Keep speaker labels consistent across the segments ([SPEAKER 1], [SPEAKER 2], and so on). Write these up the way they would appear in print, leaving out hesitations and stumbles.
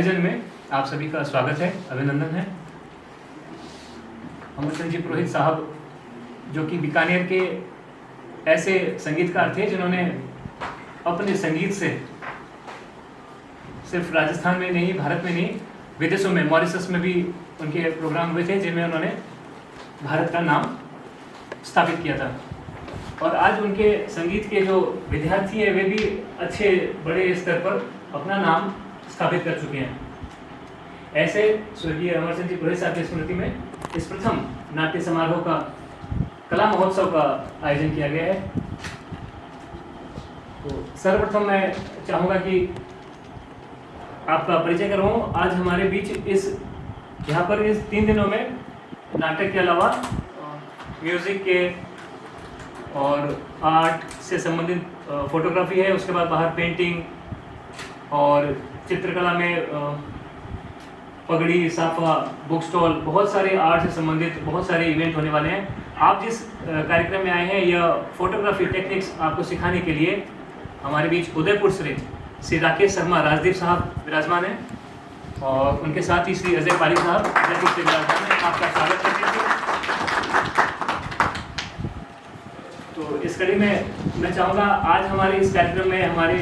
[SPEAKER 1] आयोजन में आप सभी का स्वागत है, अभिनंदन है। अमरचंद जी पुरोहित साहब जो कि बीकानेर के ऐसे संगीतकार थे जिन्होंने अपने संगीत से सिर्फ राजस्थान में नहीं, भारत में नहीं, विदेशों में, मॉरिशस में भी उनके प्रोग्राम हुए थे जिनमें उन्होंने भारत का नाम स्थापित किया था। और आज उनके संगीत के जो विद्यार्थी हैं वे भी अच्छे बड़े स्तर पर अपना नाम स्थापित कर चुके हैं। ऐसे स्वर्गीय अमरचंद जी पुरोहित साहब की स्मृति में इस प्रथम नाट्य समारोह का कला महोत्सव का आयोजन किया गया है। तो सर्वप्रथम मैं चाहूँगा कि आपका परिचय करवाऊँ। आज हमारे बीच यहाँ पर इस 3 दिनों में नाटक के अलावा म्यूज़िक के और आर्ट से संबंधित फोटोग्राफी है, उसके बाद बाहर पेंटिंग और चित्रकला में पगड़ी, साफा, बुक स्टॉल, बहुत सारे आर्ट से संबंधित बहुत सारे इवेंट होने वाले हैं। आप जिस कार्यक्रम में आए हैं यह फोटोग्राफी टेक्निक्स आपको सिखाने के लिए हमारे बीच उदयपुर से श्री राकेश शर्मा राजदीप साहब विराजमान हैं और उनके साथ ही श्री अजय पारिक साहब उदयपुर से विराजमान हैं। आपका स्वागत करते हैं। तो इस कड़ी में मैं चाहूँगा आज हमारे इस कार्यक्रम में हमारे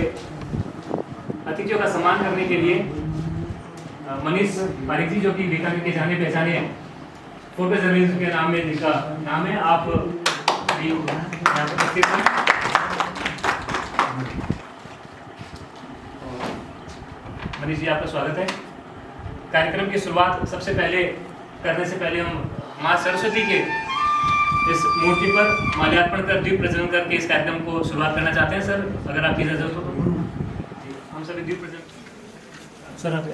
[SPEAKER 1] अतिथियों का सम्मान करने के लिए मनीष पारिक जी जो कि बीकानेर के जाने पहचाने फोटो जर्नलिज्म के नाम में जिनका नाम है, आप भी यहाँ पर उपस्थित हैं। मनीष जी आपका स्वागत है। कार्यक्रम की शुरुआत सबसे पहले करने से पहले हम माँ सरस्वती के इस मूर्ति पर माल्यार्पण कर दीप प्रज्वलन करके इस कार्यक्रम को शुरुआत करना चाहते हैं। सर अगर आपकी इजाजत हो तो हम सभी दीप प्रज्वलन। सर आप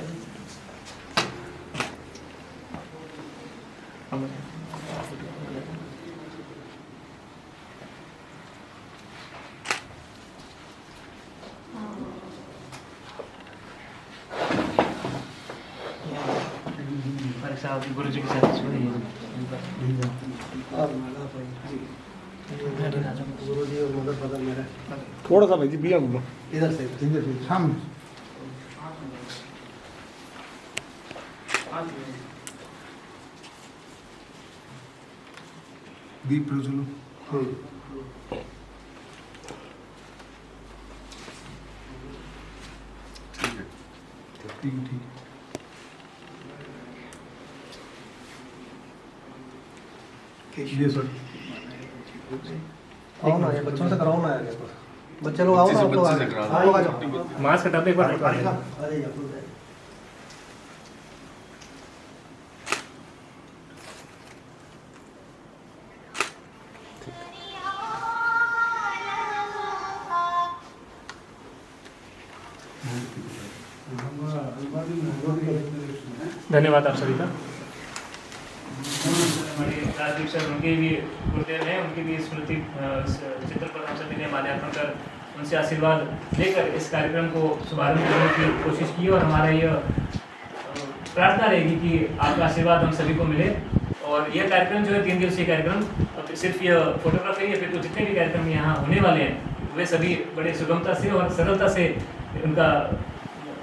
[SPEAKER 1] गुरु जी के साथ
[SPEAKER 2] गुरु जी और मदद बदल मेरा
[SPEAKER 3] थोड़ा सा भाई जी बिया बोलो
[SPEAKER 2] इधर से
[SPEAKER 3] सामने दीप प्रज्वलो ठीक है। ये सर
[SPEAKER 2] आओ ना, ये बच्चों से कराओ ना यार। ये तो बच्चे लोग आओ ना, आप लोग आ जाओ।
[SPEAKER 1] मास्क हटा दो एक बार।
[SPEAKER 2] अरे यार
[SPEAKER 1] धन्यवाद आप सभी का। हमारे राजदीप सर उनके भी गुरुदेव हैं, उनकी भी स्मृति चित्र पर हम सभी ने माल्यार्पण कर उनसे आशीर्वाद लेकर इस कार्यक्रम को शुभारंभ करने की कोशिश की और हमारा यह प्रार्थना रहेगी कि आपका आशीर्वाद हम सभी को मिले। और यह कार्यक्रम जो है 3 दिवसीय कार्यक्रम, अब सिर्फ यह फोटोग्राफी या फिर तो जितने भी कार्यक्रम यहाँ होने वाले हैं वे सभी बड़े सुगमता से और सरलता से उनका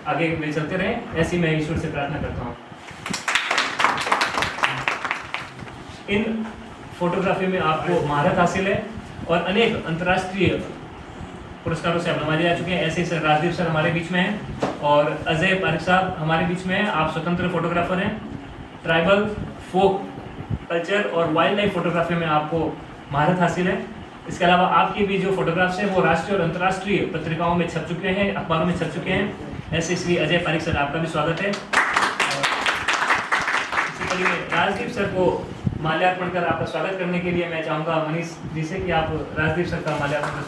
[SPEAKER 1] आगे में चलते रहें, ऐसी मैं ईश्वर से प्रार्थना करता हूँ। इन फोटोग्राफी में आपको महारत हासिल है और अनेक अंतर्राष्ट्रीय पुरस्कारों से आप नवाजे जा चुके हैं। ऐसे सर राजदीप सर हमारे बीच में हैं और अजय पारिक साहब हमारे बीच में हैं। आप स्वतंत्र फोटोग्राफर हैं। ट्राइबल, फोक कल्चर और वाइल्ड लाइफ फोटोग्राफी में आपको महारत हासिल है। इसके अलावा आपकी भी जो फोटोग्राफ्स हैं वो राष्ट्रीय और अंतर्राष्ट्रीय पत्रिकाओं में छप चुके हैं, अखबारों में छप चुके हैं। ऐसे श्री अजय पारिक सर आपका भी स्वागत है। इसी कड़ी में राजदीप सर को माल्यार्पण कर आपका स्वागत करने के लिए मैं चाहूँगा मनीष जी से कि आप राजदीप सर का माल्यार्पण कर।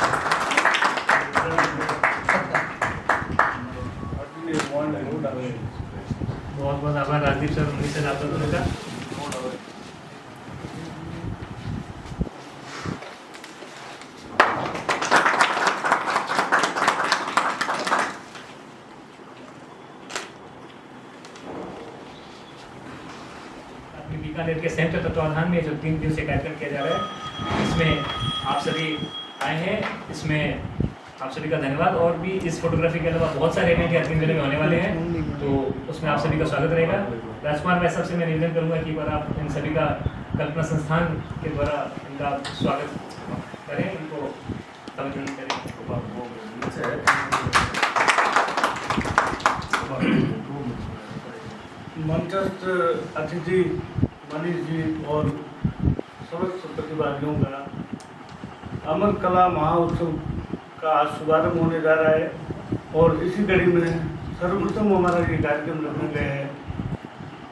[SPEAKER 1] बहुत बहुत आभार राजदीप सर, मनीष सर आपका दोनों का। बीकानेर के संयुक्त तत्वाधान में जो 3 दिवसीय कार्यक्रम किया जा रहा है इसमें आप सभी आए हैं। इसमें आप सभी का धन्यवाद। और भी इस फोटोग्राफी के अलावा बहुत सारे इवेंट या 3 दिनों में होने वाले हैं, तो उसमें आप सभी का स्वागत रहेगा। राजकुमार भाई सबसे मैं निवेदन करूँगा कि बार आप इन सभी का कल्पना संस्थान के द्वारा इनका स्वागत करें, इनको अभिनंदन करें।
[SPEAKER 4] मंचस्थ अतिथि मनीष जी और समस्त प्रतिभागियों का अमर कला महोत्सव का आज शुभारंभ होने जा रहा है और इसी कड़ी में सर्वप्रथम हमारा ये कार्यक्रम रखा गया है।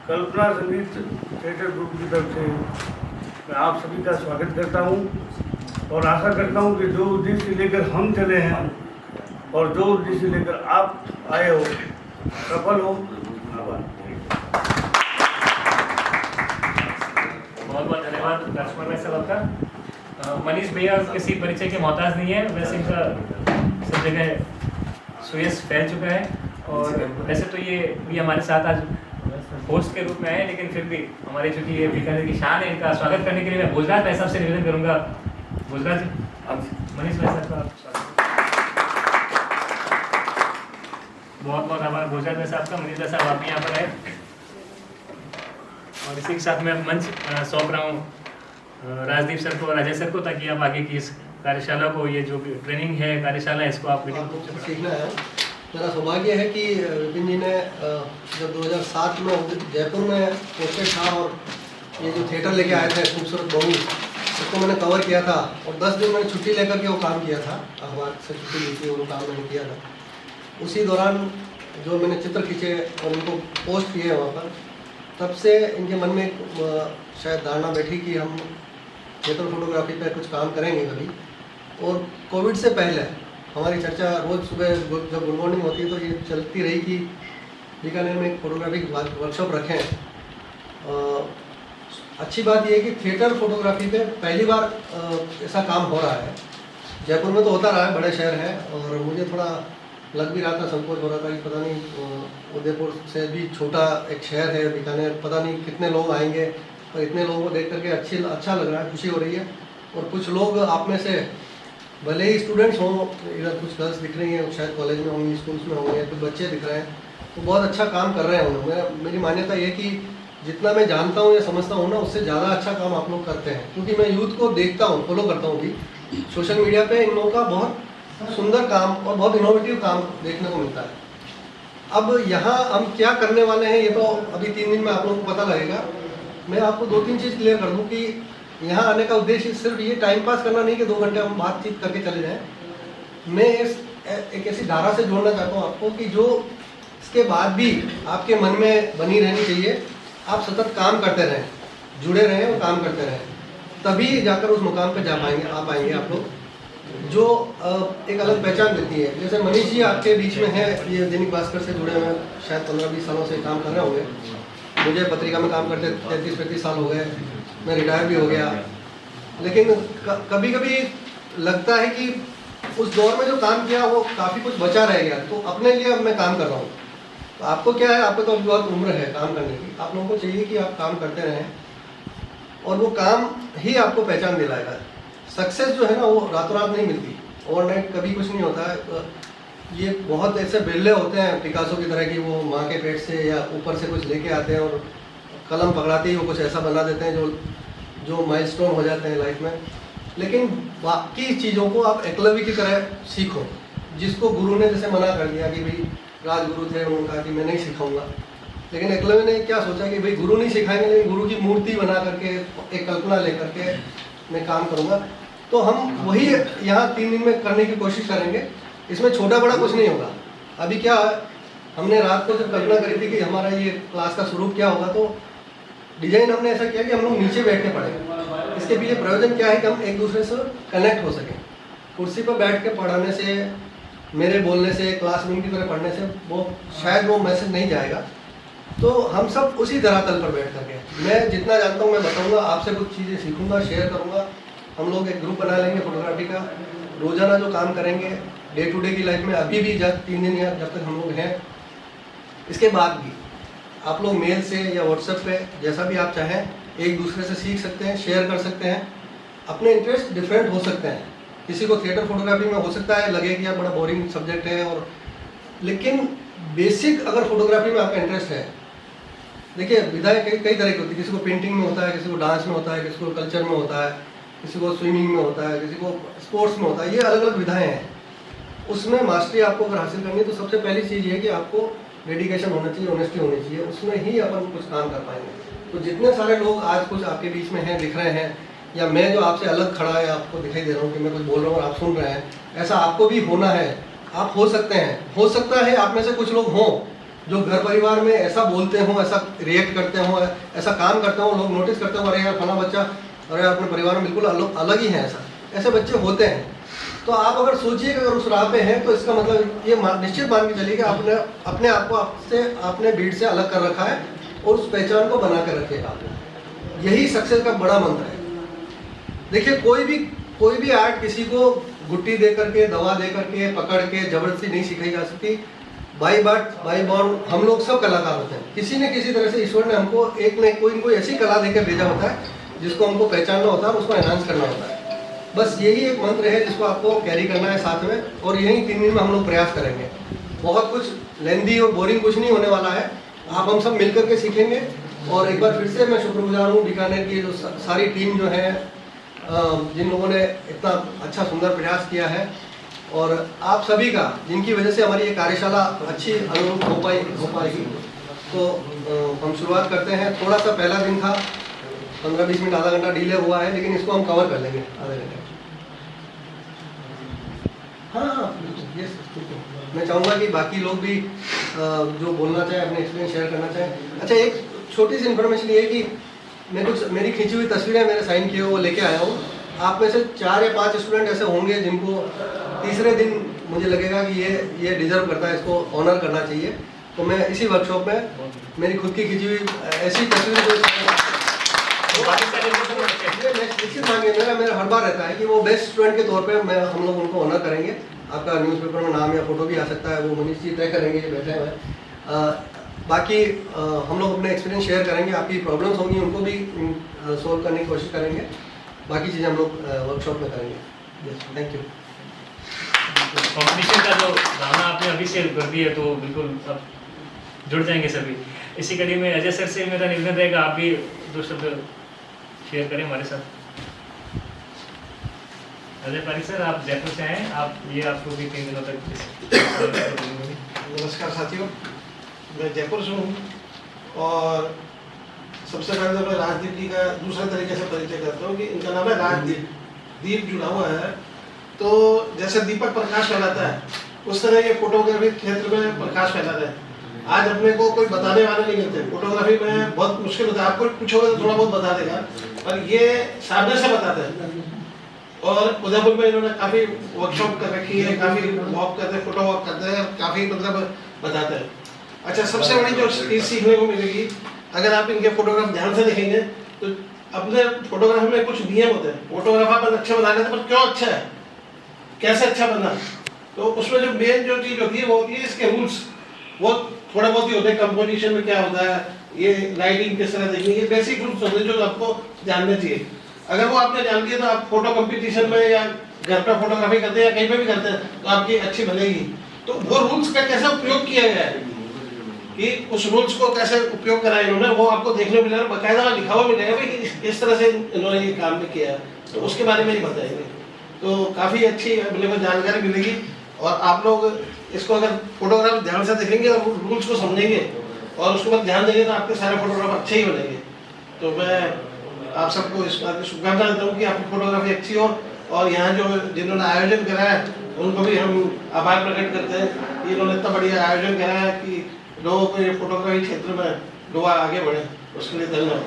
[SPEAKER 4] कल्पना संगीत थिएटर ग्रुप की तरफ से मैं आप सभी का स्वागत करता हूँ और आशा करता हूँ कि जो उद्देश्य लेकर हम चले हैं और जो उद्देश्य लेकर आप आए हो सफल हो। आभार।
[SPEAKER 1] बहुत बहुत धन्यवाद राजकुमार भाई साहब आपका। मनीष भैया किसी परिचय के मोहताज नहीं है, वैसे इनका सब जगह सुयश फैल चुका है। और वैसे तो ये भी हमारे साथ आज होस्ट के रूप में आए, लेकिन फिर भी हमारे चूंकि ये बीकानेर की शान है, इनका स्वागत करने के लिए मैं भोजराज भाई साहब से निवेदन करूंगा। भोजराज मनीष भाई साहब का बहुत बहुत आभार। भोजराज भाई साहब का। मनीष भाई साहब आप यहाँ पर आए और इसी के साथ मैं मंच सौंप रहा हूँ राजदीप सर को और अजय सर को, ताकि आप आगे की इस कार्यशाला को, ये जो भी ट्रेनिंग है कार्यशाला, इसको आप
[SPEAKER 2] सीखना है। मेरा सौभाग्य है कि विपिन जी ने जब 2007 में जयपुर में पोस्टेड था और ये जो थिएटर लेके आए थे खूबसूरत बहू, उसको मैंने कवर किया था और 10 दिन मैंने छुट्टी लेकर के वो काम किया था, अखबार से छुट्टी ली थी, वो काम मैंने किया था। उसी दौरान जो मैंने चित्र खींचे और उनको पोस्ट किए वहाँ पर, तब से इनके मन में शायद धारणा बैठी कि हम थिएटर फोटोग्राफी पे कुछ काम करेंगे कभी। और कोविड से पहले हमारी चर्चा रोज़ सुबह जब गुड मॉर्निंग होती है तो ये चलती रही कि बीकानेर में एक फोटोग्राफी वर्कशॉप रखें। अच्छी बात यह है कि थिएटर फोटोग्राफी पे पहली बार ऐसा काम हो रहा है। जयपुर में तो होता रहा है, बड़े शहर है, और मुझे थोड़ा लग भी रहा था, संकोच हो रहा था कि पता नहीं उदयपुर से भी छोटा एक शहर है बीकानेर, पता नहीं कितने लोग आएंगे, और इतने लोगों को देख करके अच्छा लग रहा है, खुशी हो रही है। और कुछ लोग आप में से भले ही स्टूडेंट्स हों, इधर कुछ गर्ल्स दिख रही हैं, शायद कॉलेज में होंगी, स्कूल्स में होंगे, कुछ बच्चे दिख रहे हैं, तो बहुत अच्छा काम कर रहे हैं उन्होंने। मेरी मान्यता ये कि जितना मैं जानता हूँ या समझता हूँ ना, उससे ज़्यादा अच्छा काम आप लोग करते हैं, क्योंकि मैं यूथ को देखता हूँ, फॉलो करता हूँ भी सोशल मीडिया पे। इन लोगों का बहुत सुंदर काम और बहुत इनोवेटिव काम देखने को मिलता है। अब यहाँ हम क्या करने वाले हैं ये तो अभी 3 दिन में आप लोगों को पता लगेगा। मैं आपको 2-3 चीज़ क्लियर कर दूँ कि यहाँ आने का उद्देश्य सिर्फ ये टाइम पास करना नहीं कि 2 घंटे हम बातचीत करके चले जाएं। मैं एक ऐसी धारा से जोड़ना चाहता हूँ आपको कि जो इसके बाद भी आपके मन में बनी रहनी चाहिए। आप सतत काम करते रहें, जुड़े रहें और काम करते रहें, तभी जाकर उस मुकाम पर आ पाएंगे आप लोग, जो एक अलग पहचान देती है। जैसे मनीष जी आपके बीच में है, ये दैनिक भास्कर से जुड़े हुए शायद 15-20 सालों से काम कर रहे होंगे। मुझे पत्रिका में काम करते 33-35 साल हो गए, मैं रिटायर भी हो गया। लेकिन कभी कभी लगता है कि उस दौर में जो काम किया वो काफ़ी कुछ बचा रह गया, तो अपने लिए अब मैं काम कर रहा हूँ। तो आपको क्या है, आपको तो अभी बहुत उम्र है काम करने की, आप लोगों को चाहिए कि आप काम करते रहें और वो काम ही आपको पहचान दिलाएगा। सक्सेस जो है ना, वो रातों रात नहीं मिलती, ओवरनाइट कभी कुछ नहीं होता है। ये बहुत ऐसे बिल्ले होते हैं पिकासो की तरह कि वो माँ के पेट से या ऊपर से कुछ लेके आते हैं और कलम पकड़ाते ही वो कुछ ऐसा बना देते हैं जो माइलस्टोन हो जाते हैं लाइफ में। लेकिन बाकी चीज़ों को आप एकलव्य की तरह सीखो, जिसको गुरु ने जैसे मना कर दिया कि भाई राजगुरु थे, उन्होंने कहा कि मैं नहीं सिखाऊंगा। लेकिन एकलव्य ने क्या सोचा कि भाई गुरु नहीं सिखाएंगे, लेकिन गुरु की मूर्ति बना करके, एक कल्पना लेकर के मैं काम करूँगा। तो हम वही यहाँ 3 दिन में करने की कोशिश करेंगे। इसमें छोटा बड़ा कुछ नहीं होगा। अभी क्या हमने रात को जब कल्पना करी थी कि हमारा ये क्लास का स्वरूप क्या होगा, तो डिजाइन हमने ऐसा किया कि हम लोग नीचे बैठ के पढ़ें। इसके पीछे प्रयोजन क्या है कि हम एक दूसरे से कनेक्ट हो सकें। कुर्सी पर बैठ के पढ़ाने से, मेरे बोलने से, क्लासरूम की तरह पढ़ने से वो शायद वो मैसेज नहीं जाएगा। तो हम सब उसी धरातल पर बैठ करके, मैं जितना जानता हूँ मैं बताऊँगा, आपसे कुछ चीज़ें सीखूँगा, शेयर करूँगा। हम लोग एक ग्रुप बना लेंगे फोटोग्राफी का, रोज़ाना जो काम करेंगे डे टू डे की लाइफ में, अभी भी जब 3 दिन या जब तक हम लोग हैं, इसके बाद भी आप लोग मेल से या व्हाट्सएप पे जैसा भी आप चाहें एक दूसरे से सीख सकते हैं, शेयर कर सकते हैं। अपने इंटरेस्ट डिफरेंट हो सकते हैं, किसी को थिएटर फोटोग्राफी में हो सकता है लगे कि यार बड़ा बोरिंग सब्जेक्ट है, और लेकिन बेसिक अगर फोटोग्राफी में आपका इंटरेस्ट है, देखिए विधाएं कई तरह की होती है, किसी को पेंटिंग में होता है, किसी को डांस में होता है, किसी को कल्चर में होता है, किसी को स्विमिंग में होता है, किसी को स्पोर्ट्स में होता है, ये अलग अलग विधाएं हैं। उसमें मास्टरी आपको अगर हासिल करनी है तो सबसे पहली चीज़ ये है कि आपको डेडिकेशन होना चाहिए, ऑनेस्टी होनी चाहिए, उसमें ही अपन कुछ काम कर पाएंगे। तो जितने सारे लोग आज कुछ आपके बीच में हैं, दिख रहे हैं, या मैं जो आपसे अलग खड़ा है आपको दिखाई दे रहा हूँ कि मैं कुछ बोल रहा हूँ और आप सुन रहे हैं, ऐसा आपको भी होना है, आप हो सकते हैं। हो सकता है आप में से कुछ लोग हों जो घर परिवार में ऐसा बोलते हों, ऐसा रिएक्ट करते हों, ऐसा काम करते हों, लोग नोटिस करते हो अरे यार फला बच्चा, अरे अपने परिवार में बिल्कुल अलग ही है, ऐसे बच्चे होते हैं। तो आप अगर सोचिए कि अगर उस राह पे हैं तो इसका मतलब ये निश्चित मान के चलिए कि आपने अपने आप को आपसे अपने भीड़ से अलग कर रखा है और उस पहचान को बना कर रखिएगा आपने। यही सक्सेस का बड़ा मंत्र है। देखिए कोई भी आर्ट किसी को गुट्टी दे करके, दवा दे करके, पकड़ के जबरदस्ती नहीं सिखाई जा सकती। बाई बर्थ बाई बॉर्न हम लोग सब कलाकार होते हैं, किसी न किसी तरह से ईश्वर ने हमको एक न कोई ऐसी कला देकर भेजा होता है जिसको हमको पहचानना होता है, उसको एनहांस करना होता है। बस यही एक मंत्र है जिसको आपको कैरी करना है साथ में, और यही 3 दिन में हम लोग प्रयास करेंगे। बहुत कुछ लेंदी और बोरिंग कुछ नहीं होने वाला है, आप हम सब मिलकर के सीखेंगे। और एक बार फिर से मैं शुक्रगुजार हूँ बीकानेर की जो सारी टीम जो है, जिन लोगों ने इतना अच्छा सुंदर प्रयास किया है, और आप सभी का जिनकी वजह से हमारी ये कार्यशाला अच्छी अनुरूप हो पाएगी। तो हम शुरुआत करते हैं। थोड़ा सा पहला दिन था, 15-20 मिनट आधा घंटा डिले हुआ है, लेकिन इसको हम कवर कर लेंगे आधे घंटे। हाँ यस, मैं चाहूँगा कि बाकी लोग भी जो बोलना चाहें, अपने एक्सपीरियंस शेयर करना चाहें। अच्छा, एक छोटी सी इन्फॉर्मेशन ये है कि मेरी खींची हुई तस्वीरें मैंने साइन किए वो लेके आया हूँ। आप में से 4 या 5 स्टूडेंट ऐसे होंगे जिनको तीसरे दिन मुझे लगेगा कि ये डिजर्व करता है, इसको ऑनर करना चाहिए। तो मैं इसी वर्कशॉप में मेरी खुद की खींची हुई ऐसी तस्वीरें जो निश्चित मांगे, मेरा हर बार रहता है कि वो बेस्ट स्टूडेंट के तौर पे हम लोग उनको ऑनर करेंगे। आपका न्यूज़पेपर में नाम या फोटो भी आ सकता है, वो मनीष जी तय करेंगे, ये बैठे हुए हैं। बाकी हम लोग अपने एक्सपीरियंस शेयर करेंगे, आपकी प्रॉब्लम्स होंगी उनको भी सोल्व करने की कोशिश करेंगे। बाकी चीज़ें हम लोग वर्कशॉप में करेंगे। Thank you.
[SPEAKER 1] कॉम्पिटिशन का जो गाना आपने अभी से कर दिया है तो बिल्कुल सब जुड़ जाएंगे सभी। इसी कड़ी में अजय सर से मेरा निवेदन रहेगा, आप भी 2 शब्द शेयर करें हमारे साथ। अजय पारिक सर, आप जयपुर से आए, आपको भी 3 दिनों तक।
[SPEAKER 5] नमस्कार साथियों, मैं जयपुर से हूँ और सबसे पहले तो मैं राजदीप जी का दूसरे तरीके से परिचय करता हूँ कि इनका नाम है राजदीप। दीप जुड़ा हुआ है, तो जैसे दीपक प्रकाश फैलाता है उस तरह ये फोटोग्राफी क्षेत्र में प्रकाश फैलाता है। आज अपने को कोई बताने वाले नहीं मिलते, फोटोग्राफी में बहुत मुश्किल होता है। आपको पूछोगे तो थोड़ा बहुत बता देगा, पर ये सामने से बताते हैं। और उदयपुर में इन्होंने काफ़ी वर्कशॉप कर रखी है, काफ़ी वॉक करते हैं, फोटो वॉक करते हैं, काफ़ी मतलब बताते हैं। अच्छा, सबसे बड़ी जो चीज़ सीखने को मिलेगी अगर आप इनके फोटोग्राफ ध्यान से देखेंगे तो अपने फोटोग्राफी में कुछ नियम होते हैं। फोटोग्राफर पर अच्छे बना लेते, पर क्यों अच्छा है, कैसे अच्छा बनना, तो उसमें जो मेन जो चीज़ होती है वो होती है इसके रूल्स। वो थोड़ा बहुत ही होते हैं, कंपोजिशन में क्या होता है, ये लाइटिंग किस तरह देखनी, ये बेसिक रूल्स होते हैं जो आपको जानने चाहिए। अगर वो आपने जान लिया तो आप फोटो कंपटीशन में या घर पर फोटोग्राफी करते हैं या कहीं पे भी करते हैं तो आपकी अच्छी बनेगी। तो वो रूल्स का कैसे उपयोग किया गया है कि उस रूल्स को कैसे उपयोग करा इन्होंने, वो आपको देखने को मिलेगा, बाकायदा लिखा हुआ मिलेगा कि इस तरह से इन्होंने ये काम किया है, तो उसके बारे में ही बताएंगे। तो काफ़ी अच्छी अपने को जानकारी मिलेगी। और आप लोग इसको अगर फोटोग्राफ ध्यान से देखेंगे और रूल्स को समझेंगे और उसके बाद ध्यान देंगे तो आपके सारे फोटोग्राफ अच्छे ही बनेंगे। तो मैं आप सबको इस बात की शुभकामना देता हूँ कि आपकी फोटोग्राफी अच्छी हो। और यहाँ जो जिन्होंने आयोजन करा है उनको भी हम आभार प्रकट करते हैं कि इन्होंने इतना बढ़िया आयोजन करा है कि लोगों को ये फोटोग्राफी क्षेत्र में लोग आगे बढ़े, उसके लिए धन्यवाद।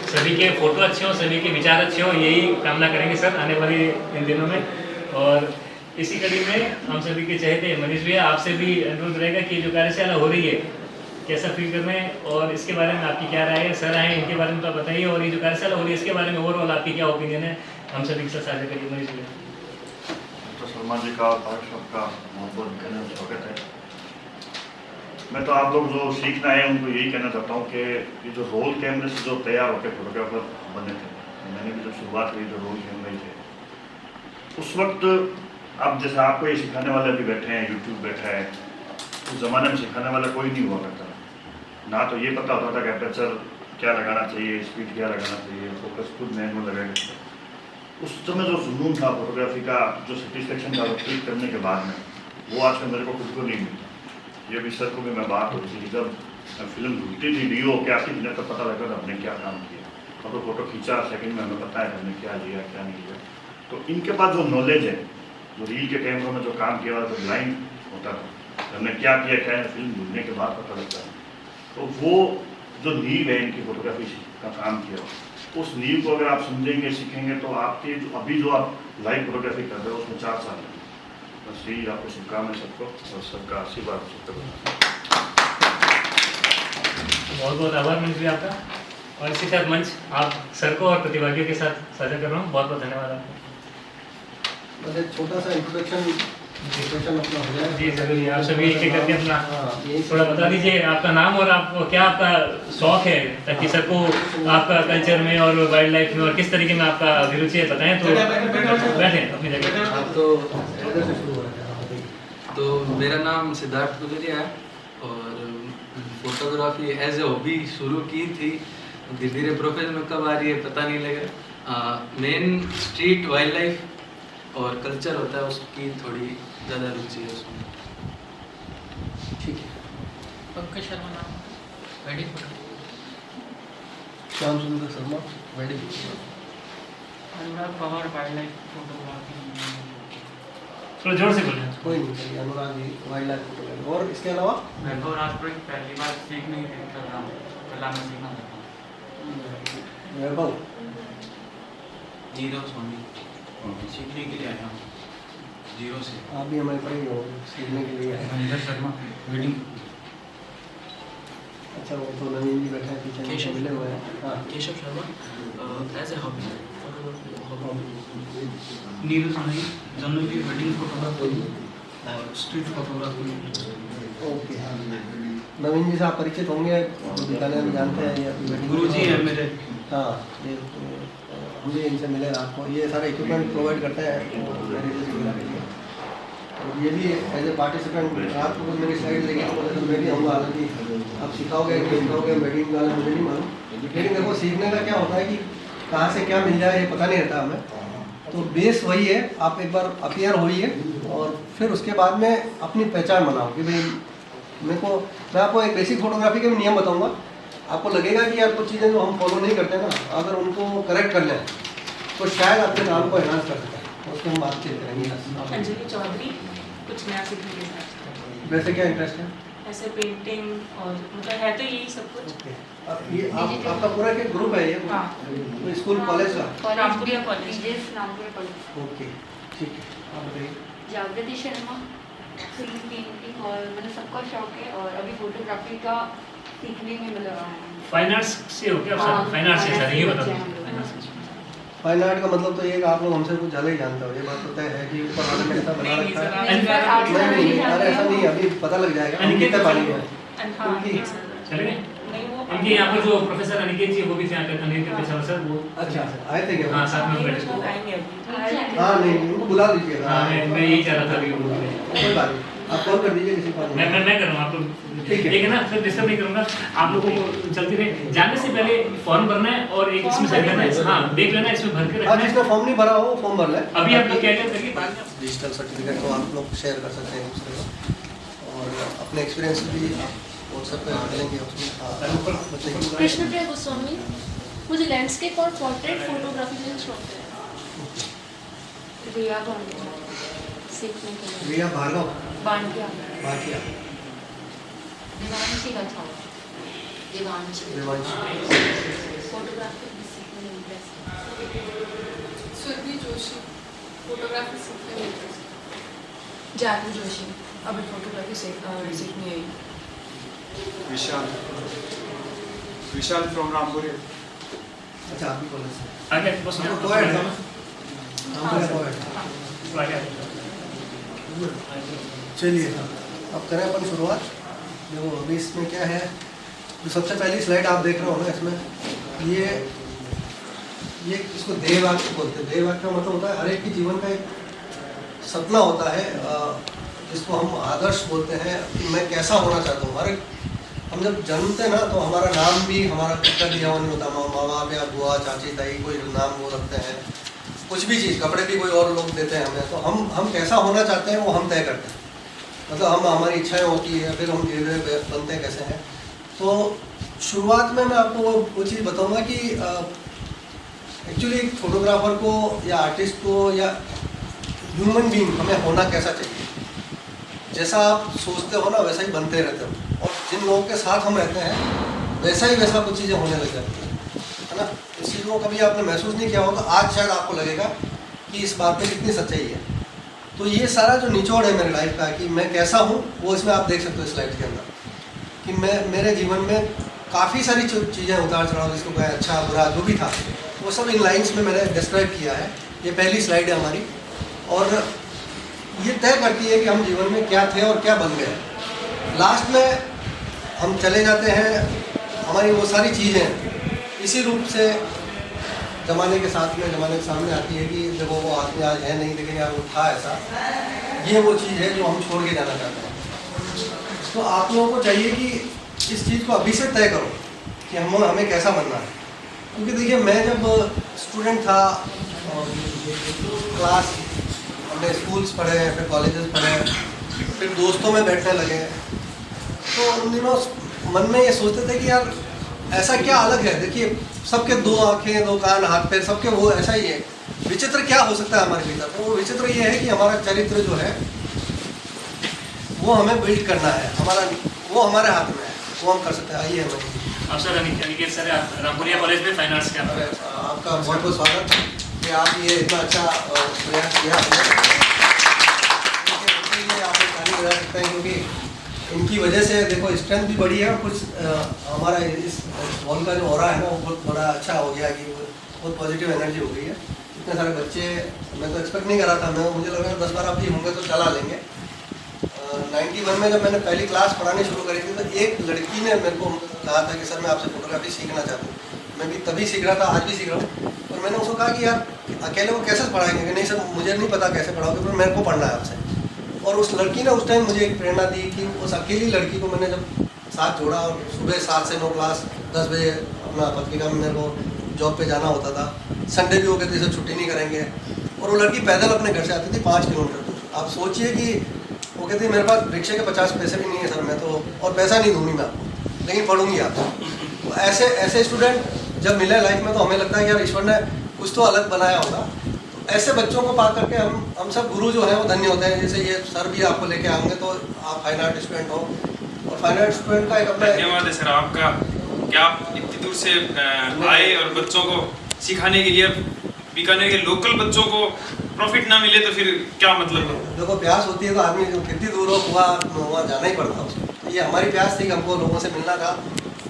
[SPEAKER 1] सभी के फोटो अच्छे हों, सभी के विचार अच्छे हों, यही कामना करेंगे सर आने वाले इन दिनों में। और इसी कड़ी में हम सभी के चहेते मनीष भैया, आपसे भी अनुरोध रहेगा कि जो कार्यशाला हो रही है कैसा फील कर रहे हैं और इसके बारे में आपकी क्या राय है। सर आए इनके बारे में तो बताइए, और ये जो कार्यशाला हो रही है इसके बारे में ओवरऑल आपकी क्या ओपिनियन है, हम सभी के साथ साझा करिए मनीष भैया।
[SPEAKER 6] डॉक्टर शर्मा जी का सबका बहुत बहुत स्वागत है। मैं तो आप लोग जो सीखना है उनको यही कहना चाहता हूँ कि ये जो रोल कैमरे से जो तैयार होकर फोटोग्राफर बने थे मैंने भी जब शुरुआत करी तो रोल खेल रहे थे उस वक्त। अब जैसे आपको ये सिखाने वाले भी बैठे हैं, यूट्यूब बैठा है, उस ज़माने में सिखाने वाला कोई नहीं हुआ करता। ना तो ये पता होता था कि एपरेचर क्या लगाना चाहिए, स्पीड क्या लगाना चाहिए, फोकस खुद मैनुअल लगाएगा। उस समय जो जुनून था फोटोग्राफी का, जो सेटिस्फेक्शन था वो क्लिक करने के बाद में, वो आज मेरे को खुद को नहीं मिलता। ये भी सर को भी मैं बात होती थी कि जब फिल्म ढूंढती थी वीडियो क्या थी, मुझे तो पता लगा था हमने क्या काम किया। और तो फोटो खींचा सेकंड में हमें पता है हमने क्या लिया क्या नहीं लिया। तो इनके पास जो नॉलेज है, जो रील के कैमरों में जो काम किया हुआ था, ब्लाइंड होता था, हमने क्या किया क्या है फिल्म ढूंढने के बाद पता लगता है। तो वो जो नींव है इनकी फोटोग्राफी का काम किया, उस नींव को अगर आप समझेंगे सीखेंगे तो आपके जो अभी जो आप लाइव फोटोग्राफी कर रहे हो उसमें 4 साल है। बस यही आपको शुभकामनाएं सबको और सबका आशीर्वाद सबको।
[SPEAKER 1] बहुत बहुत आभार मंच भी आपका, और इसी के साथ मंच आप सर को और प्रतिभागियों के साथ साझा कर रहा हूँ। बहुत बहुत धन्यवाद आपको।
[SPEAKER 2] बस एक छोटा सा इंट्रोडक्शन अपना हो जाए।
[SPEAKER 1] जी जरूर, आप सभी एक एक करके अपना
[SPEAKER 2] यही
[SPEAKER 1] थोड़ा बता दीजिए आपका नाम और आपको क्या आपका शौक है, ताकि सर को आपका कल्चर में और वाइल्ड लाइफ में और किस तरीके में आपका अभिरुचि है बताएं। तो बैठे अपनी जगह।
[SPEAKER 2] आप तो इधर से शुरू हो रहे हैं।
[SPEAKER 7] तो मेरा नाम सिद्धार्थ गुजरिया है और फोटोग्राफी एज ए हॉबी शुरू की थी, धीरे धीरे प्रोफेशन में कब आ रही है पता नहीं लग रहा। मेन स्ट्रीट वाइल्ड लाइफ और कल्चर होता है उसकी थोड़ी ज़्यादा रुचि है उसमें।
[SPEAKER 2] ठीक है।
[SPEAKER 8] पंकज शर्मा नाम, wedding photo.
[SPEAKER 2] Shyam Sundar Sharma, wedding photo.
[SPEAKER 8] Anurag Pawar, wildlife photography.
[SPEAKER 1] थोड़ा जोर से बोलें।
[SPEAKER 2] कोई नहीं, चलिए Anurag ji wildlife photography. और इसके अलावा
[SPEAKER 8] वैभव राजपुरी, पहली बार सीखने की कला में सीखना था।
[SPEAKER 2] वैभव
[SPEAKER 7] जीरो सोनी सीखने के लिए आया हूँ, जीरो से।
[SPEAKER 2] आप भी हमारे पढ़े हो सीखने के लिए आए।
[SPEAKER 8] महेंद्र शर्मा, वेडिंग।
[SPEAKER 2] अच्छा, वो तो नवीन जी बैठे हैं पीछे,
[SPEAKER 7] केशव।
[SPEAKER 2] मिले हुए हैं। हाँ,
[SPEAKER 7] Keshav Sharma as a hobby.
[SPEAKER 8] Neeru Soni, generally wedding photography और स्ट्रीट फोटोग्राफी।
[SPEAKER 2] ओके। हाँ, नवीन जी से आप परिचित होंगे, विद्यालय में जानते हैं, ये
[SPEAKER 8] गुरुजी हैं मेरे।
[SPEAKER 2] हाँ, ये हम भी इनसे मिले रात को। ये सारे इक्विपमेंट प्रोवाइड करते हैं मैरिजेस वगैरह के लिए। और ये भी एज ए पार्टिसिपेंट रात को मेरी स्लाइड लेके तो मैं भी आऊँगा। हालांकि आप सिखाओगे कि सिखाओगे वेडिंग वाला मुझे नहीं मालूम, लेकिन देखो सीखने का क्या होता है कि कहाँ से क्या मिल जाए ये पता नहीं रहता हमें। तो बेस वही है, आप एक बार अपियर होइए और फिर उसके बाद में अपनी पहचान बनाओ कि भाई मैं आपको एक बेसिक फोटोग्राफी के भी नियम बताऊंगा। आपको लगेगा कि यार कुछ चीज़ें जो हम फॉलो नहीं करते ना, अगर उनको करेक्ट कर लें तो शायद अपने काम को एनहांस कर सकते हैं। उसके हम बातचीत करेंगे।
[SPEAKER 9] अंजलि चौधरी, कुछ नया सीखने के साथ।
[SPEAKER 2] वैसे क्या इंटरेस्ट है?
[SPEAKER 9] ऐसे पेंटिंग और मतलब है तो यही सब कुछ।
[SPEAKER 2] ओके। अब ये आपका पूरा क्या ग्रुप है ये?
[SPEAKER 9] हाँ।
[SPEAKER 2] तो स्कूल कॉलेज का?
[SPEAKER 9] Rampuria college.
[SPEAKER 10] Rampur college.
[SPEAKER 2] Okay, ठीक है। आप बताइए।
[SPEAKER 10] जागृति शर्मा, फिल्म पेंटिंग और मतलब सबका शौक है और अभी फोटोग्राफी का सीखने में मतलब
[SPEAKER 1] फाइन आर्ट्स से हो क्या? फाइन आर्ट्स से सर, ये बता दो।
[SPEAKER 2] फाइन आर्ट का मतलब तो ये कि आप लोग हमसे कुछ ज़्यादा ही जानते हो। ये बात तो तय है कि ऊपर वाले ने ऐसा बना रखा है। नहीं, अरे ऐसा नहीं है, अभी पता लग जाएगा हम कितने पानी में हैं।
[SPEAKER 1] चलेंगे? इनके यहाँ पर जो प्रोफेसर अनिकेत जी वो भी थे, यहाँ पे अनिकेत के पेशा सर वो।
[SPEAKER 2] अच्छा, आए थे क्या?
[SPEAKER 1] हाँ, साथ में बैठे।
[SPEAKER 2] हाँ, नहीं, उनको बुला लीजिएगा।
[SPEAKER 1] हाँ, मैं यही चाह रहा था अभी वो।
[SPEAKER 2] कोई बात नहीं, आप कॉल कर दीजिए किसी को।
[SPEAKER 1] मैं कर रहा हूँ, आप लोग
[SPEAKER 2] ठीक है।
[SPEAKER 1] ठीक है ना? फिर डिस्टर्ब नहीं करूँगा आप लोगों को। चलती रहे, जाने से पहले फॉर्म भरना है और एक इसमें साइन करना है। हाँ, देख लेना, इसमें भर के
[SPEAKER 2] हाँ,
[SPEAKER 1] रखना है।
[SPEAKER 2] जिसने फॉर्म नहीं भरा हो वो फॉर्म भर ले।
[SPEAKER 1] अभी आप लोग क्या करिए, बाद में
[SPEAKER 2] डिजिटल सर्टिफिकेट को आप लोग शेयर कर सकते हैं दूसरे को, और अपने एक्सपीरियंस भी आप व्हाट्सएप पे डालेंगे उसमें। बताइए।
[SPEAKER 11] कृष्णप्रिया गोस्वामी, मुझे लैंडस्केप और पोर्ट्रेट फोटोग्राफी में शौक है।
[SPEAKER 10] रिया भांडिया, सीखने के लिए।
[SPEAKER 2] रिया भार्गव
[SPEAKER 10] बांडिया,
[SPEAKER 2] भाटिया,
[SPEAKER 10] दिवांशी गंछावा, दिवांशी, फोटोग्राफी सीखने में इंटरेस्ट।
[SPEAKER 11] सुरभि जोशी, फोटोग्राफी सीखने में इंटरेस्ट।
[SPEAKER 9] जानवी जोशी, अभी फोटोग्राफी सीखनी है।
[SPEAKER 3] विशाल फ्रॉम रामपुर।
[SPEAKER 2] अच्छा, आप भी कॉलेज से
[SPEAKER 1] आगे बस में
[SPEAKER 2] आपको कोएड था ना? हाँ, कोएड।
[SPEAKER 1] आगे
[SPEAKER 2] चलिए, अब करें अपन शुरुआत। देखो अभी इसमें क्या है, जो सबसे पहली स्लाइड आप देख रहे हो ना, इसमें ये ये इसको ध्येय वाक्य बोलते हैं। ध्येय वाक्य का मतलब होता है हर एक के जीवन का एक सपना होता है, जिसको हम आदर्श बोलते हैं कि मैं कैसा होना चाहता हूँ। हर एक हम जब जन्मते हैं ना तो हमारा नाम भी हमारा खुद का दिया हुआ नहीं होता। माँ बाप या बुआ चाची ताई कोई नाम वो रखते हैं, कुछ भी चीज़, कपड़े भी कोई और लोग देते हैं हमें। तो हम कैसा होना चाहते हैं वो हम तय करते हैं, मतलब हम हमारी इच्छाएं होती है, फिर हम धीरे धीरे बनते हैं कैसे हैं। तो शुरुआत में मैं आपको वो चीज़ बताऊंगा कि एक्चुअली फोटोग्राफर को या आर्टिस्ट को या ह्यूमन बीइंग हमें होना कैसा चाहिए। जैसा आप सोचते हो ना वैसा ही बनते रहते हो, और जिन लोगों के साथ हम रहते हैं वैसा कुछ चीज़ें होने लग जाती हैं, है ना। इस चीज़ को कभी आपने महसूस नहीं किया होगा, आज शायद आपको लगेगा कि इस बात में कितनी सच्चाई है। तो ये सारा जो निचोड़ है मेरे लाइफ का कि मैं कैसा हूँ, वो इसमें आप देख सकते हो स्लाइड के अंदर, कि मैं मेरे जीवन में काफ़ी सारी चीज़ें उतार चढ़ाव, जिसको कहें अच्छा बुरा जो भी था, वो सब इन लाइंस में मैंने डिस्क्राइब किया है। ये पहली स्लाइड है हमारी, और ये तय करती है कि हम जीवन में क्या थे और क्या बन गए। लास्ट में हम चले जाते हैं, हमारी वो सारी चीज़ें इसी रूप से ज़माने के साथ में ज़माने के सामने आती है कि देखो वो आदमी आज है नहीं, लेकिन यार वो था ऐसा। ये वो चीज़ है जो हम छोड़ के जाना चाहते हैं। तो आप लोगों को चाहिए कि इस चीज़ को अभी से तय करो कि हमें कैसा बनना है। क्योंकि देखिए मैं जब स्टूडेंट था, क्लास हमने स्कूल्स पढ़े, फिर कॉलेजेस पढ़े, फिर दोस्तों में बैठने लगे, तो उन दिनों मन में ये सोचते थे कि यार ऐसा क्या अलग है। देखिए सबके दो आंखें, दो कान, हाथ पैर, सबके वो ऐसा ही है। विचित्र क्या हो सकता है हमारे भीतर? तो वो विचित्र ये है कि हमारा चरित्र जो है वो हमें बिल्ड करना है, वो हमारे हाथ में है, वो हम कर सकते हैं। आइए हमें
[SPEAKER 1] आप सर अनिकेत सर, आप रामपुरिया कॉलेज में फाइन आर्ट्स के
[SPEAKER 2] आपका बहुत बहुत स्वागत कि आप ये इतना अच्छा प्रयास किया आपने। आप ताली बजा सकते हैं क्योंकि इनकी वजह से देखो स्ट्रेंथ भी बढ़ी है, और कुछ हमारा इस हॉल का जो ऑरा है ना वो बहुत बड़ा अच्छा हो गया कि बहुत पॉजिटिव एनर्जी हो गई है। इतने सारे बच्चे, मैं तो एक्सपेक्ट नहीं कर रहा था, मुझे लग रहा है 10-12 भी होंगे तो चला लेंगे। 91 में जब मैंने पहली क्लास पढ़ानी शुरू करी थी तो एक लड़की ने मेरे को कहा था कि सर मैं आपसे फोटोग्राफी सीखना चाहता हूँ। मैं भी तभी सीख रहा था, आज भी सीख रहा हूँ। और मैंने उसको कहा कि यार अकेले को कैसे पढ़ाएंगे, कि नहीं सर मुझे नहीं पता कैसे पढ़ाओगे, पर मेरे को पढ़ना है आपसे। और उस लड़की ने उस टाइम मुझे एक प्रेरणा दी कि उस अकेली लड़की को मैंने जब साथ जोड़ा, और सुबह 7 से 9 क्लास, 10 बजे अपना पत्रिका में मेरे को जॉब पे जाना होता था, संडे भी हो गए तो इसे छुट्टी नहीं करेंगे। और वो लड़की पैदल अपने घर से आती थी 5 किलोमीटर दूर। आप सोचिए कि वो कहती मेरे पास रिक्शे के 50 पैसे भी नहीं है सर, मैं तो और पैसा नहीं दूंगी मैं आपको, लेकिन पढ़ूंगी आप। तो ऐसे स्टूडेंट जब मिले लाइफ में तो हमें लगता है कि यार ईश्वर ने कुछ तो अलग बनाया होगा। तो ऐसे बच्चों को पा करके हम सब गुरु जो है वो धन्य होते हैं। जैसे ये सर भी आपको लेके आएंगे तो आप फाइन आर्ट स्टूडेंट हो, और फाइन आर्ट स्टूडेंट का एक अपना
[SPEAKER 3] धन्यवाद है सर आपका, क्या आप इतनी दूर से आए और बच्चों को सिखाने के लिए। बीकानेर के लोकल बच्चों को प्रॉफिट ना मिले तो फिर क्या मतलब है?
[SPEAKER 2] देखो प्यास होती है तो आदमी कितनी दूर हो वहाँ जाना ही पड़ता है उसको। तो ये हमारी प्यास थी कि हमको लोगों से मिलना था,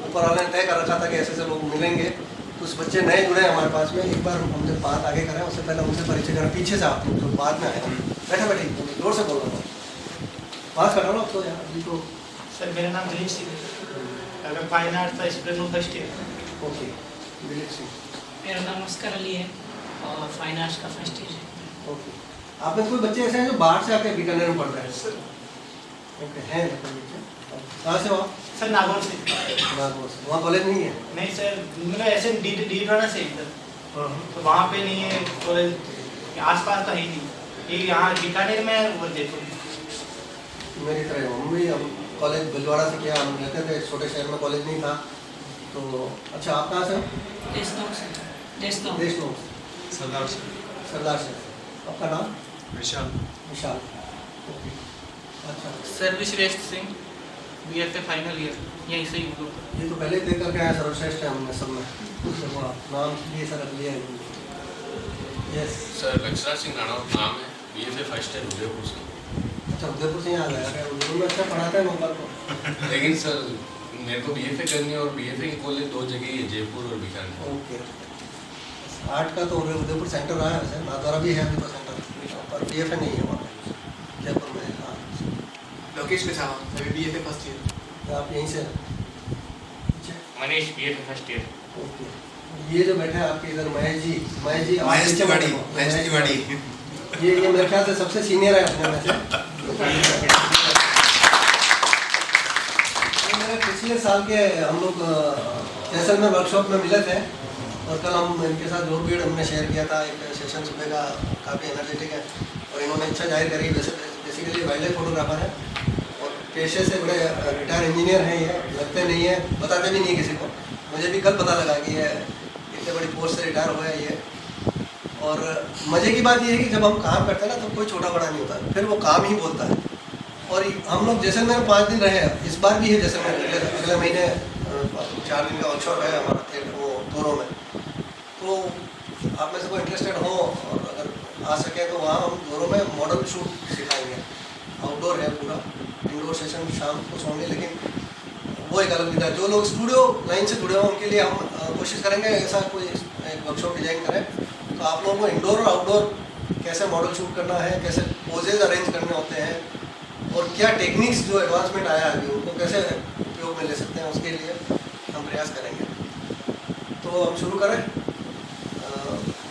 [SPEAKER 2] ऊपर वाले ने तय कर रखा था कि ऐसे लोग मिलेंगे। तो उस बच्चे नए जुड़े हमारे पास में, एक बार हम जब बात आगे करें उससे पहले उनसे परिचय करें। पीछे से आप जो बाद में आए बैठे जोर से बोल रहा हूँ, बात कर रहा हूँ आपको यार अभी तो।
[SPEAKER 5] सर मेरा नाम दिलीप सिंह है, मैं फाइन आर्ट का स्टूडेंट हूँ, first year.
[SPEAKER 2] Okay Dilip Singh.
[SPEAKER 9] मेरा नाम अस्कर अली है और फाइन आर्ट्स का फर्स्ट ईयर है।
[SPEAKER 2] ओके, आप में कोई बच्चे ऐसे हैं जो बाहर से आके बीकानेर में पढ़ रहे हैं? सर ओके हैं बच्चे। कहाँ से हो आप?
[SPEAKER 5] सर नागौर से।
[SPEAKER 2] नागौर से। वहाँ कॉलेज नहीं है?
[SPEAKER 5] नहीं सर, मतलब ऐसे डीडवाना से इधर, तो वहाँ पे नहीं है कॉलेज, आसपास तो है ही नहीं। ये यहाँ बीकानेर में और जयपुर में।
[SPEAKER 2] मेरी तरह हम भी, हम कॉलेज भिलवाड़ा से किया, हम रहते थे छोटे शहर में, कॉलेज नहीं था तो। अच्छा आप कहाँ से? देशनोक।
[SPEAKER 3] सरदार
[SPEAKER 2] से। आपका नाम?
[SPEAKER 3] विशाल।
[SPEAKER 2] ओके अच्छा।
[SPEAKER 8] सर्वश्रेष्ठ सिंह, BFA फाइनल ईयर, यहीं से ही लोग।
[SPEAKER 2] ये तो पहले देख करके आया, सर्वश्रेष्ठ है हमने सब में, नाम ये सर रख लिया है। यस
[SPEAKER 12] सर लक्षराज सिंह राणा नाम है, BFA फर्स्ट ईयर उदयपुर से।
[SPEAKER 2] अच्छा उदयपुर से यहाँ गया, उदयपुर में अच्छा पढ़ाता है नौकर को।
[SPEAKER 12] लेकिन सर मेरे को BFA करनी है और BFA के कॉलेज 2 जगह ही है, जयपुर और बीकानेर।
[SPEAKER 2] ओके, आर्ट का तो उदयपुर सेंटर रहा है वैसे, नादौरा भी है अभी तो सेंटर, पर BFA नहीं है वहाँ जयपुर में। हाँ
[SPEAKER 8] लोकेश मिसावा, मैं BFA फर्स्ट ईयर।
[SPEAKER 2] आप यहीं से?
[SPEAKER 8] Manish BFA first year.
[SPEAKER 2] Okay, ये जो बैठे हैं आपके इधर महेश जी ये मेरे ख्याल से सबसे सीनियर है अपने में से। मेरे पिछले साल के हम लोग जैसलमेर वर्कशॉप में मिले थे और कल हम इनके साथ जो भी हमने शेयर किया था, एक सेशन सुबह का काफ़ी एनर्जेटिक है और इन्होंने इच्छा जाहिर करी। बेसिकली वाइल्ड लाइफ फोटोग्राफर है और पेशे से बड़े रिटायर इंजीनियर हैं। ये लगते नहीं है, बताते भी नहीं किसी को। मुझे भी कल पता लगा कि ये इतने बड़ी पोस्ट से रिटायर हुआ है ये। और मज़े की बात ये है कि जब हम काम करते हैं ना तो कोई छोटा बड़ा नहीं होता, फिर वो काम ही बोलता है। और हम लोग जैसलमेर में 5 दिन रहे हैं, इस बार भी है जैसलमेर, अगले महीने 4 दिन का वर्कशॉप है हमारा वो दोनों में। तो आप में से कोई इंटरेस्टेड हो और अगर आ सके तो वहाँ हम दोनों में मॉडल शूट सिखाएंगे। आउटडोर है पूरा, इंडोर सेशन शाम को होंगे, लेकिन वो एक अलग विधा। जो लोग स्टूडियो लाइन से जुड़े हुए उनके लिए हम कोशिश करेंगे ऐसा कोई एक वर्कशॉप डिजाइन करें तो आप लोगों को इंडोर और आउटडोर कैसे मॉडल शूट करना है, कैसे पोजेज अरेंज करने होते हैं और क्या टेक्निक्स जो एडवांसमेंट आया है अभी उनको कैसे उपयोग में ले सकते हैं, उसके लिए हम प्रयास करेंगे। तो हम शुरू करें।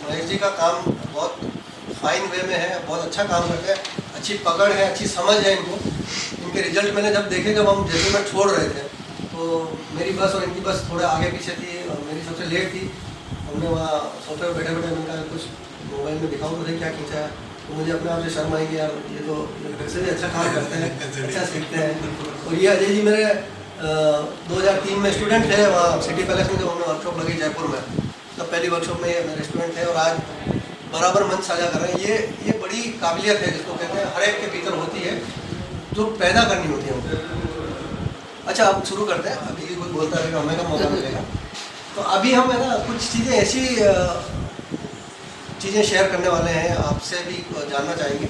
[SPEAKER 2] महेश जी का काम बहुत फाइन वे में है, बहुत अच्छा काम करते हैं, अच्छी पकड़ है, अच्छी समझ है इनको। इनके रिजल्ट मैंने जब देखे, जब हम जैसलमेर छोड़ रहे थे तो मेरी बस और इनकी बस थोड़े आगे पीछे थी और मेरी सबसे लेट थी। हमने वहाँ सोफे पर बैठे बैठे मैंने कुछ मोबाइल में दिखाऊँ मुझे क्या खींचा है, तो मुझे अपने आप से शर्म आई कि यार ये तो वैसे भी अच्छा काम करते हैं, अच्छा सीखते हैं। और ये अजय जी मेरे 2003 में स्टूडेंट थे वहाँ सिटी पैलेस में, जब हमने वर्कशॉप लगी जयपुर में, तब पहली वर्कशॉप में ये मेरे स्टूडेंट थे और आज बराबर मंच साझा कर रहे हैं। ये बड़ी काबिलियत है जिसको कहते हैं, हर एक के भीतर होती है जो पैदा करनी होती है उनको। अच्छा, अब शुरू करते हैं। अभी कोई बोलता रहेगा हमें का मौका मिलेगा। तो अभी हम है ना कुछ चीज़ें ऐसी चीज़ें शेयर करने वाले हैं, आपसे भी जानना चाहेंगे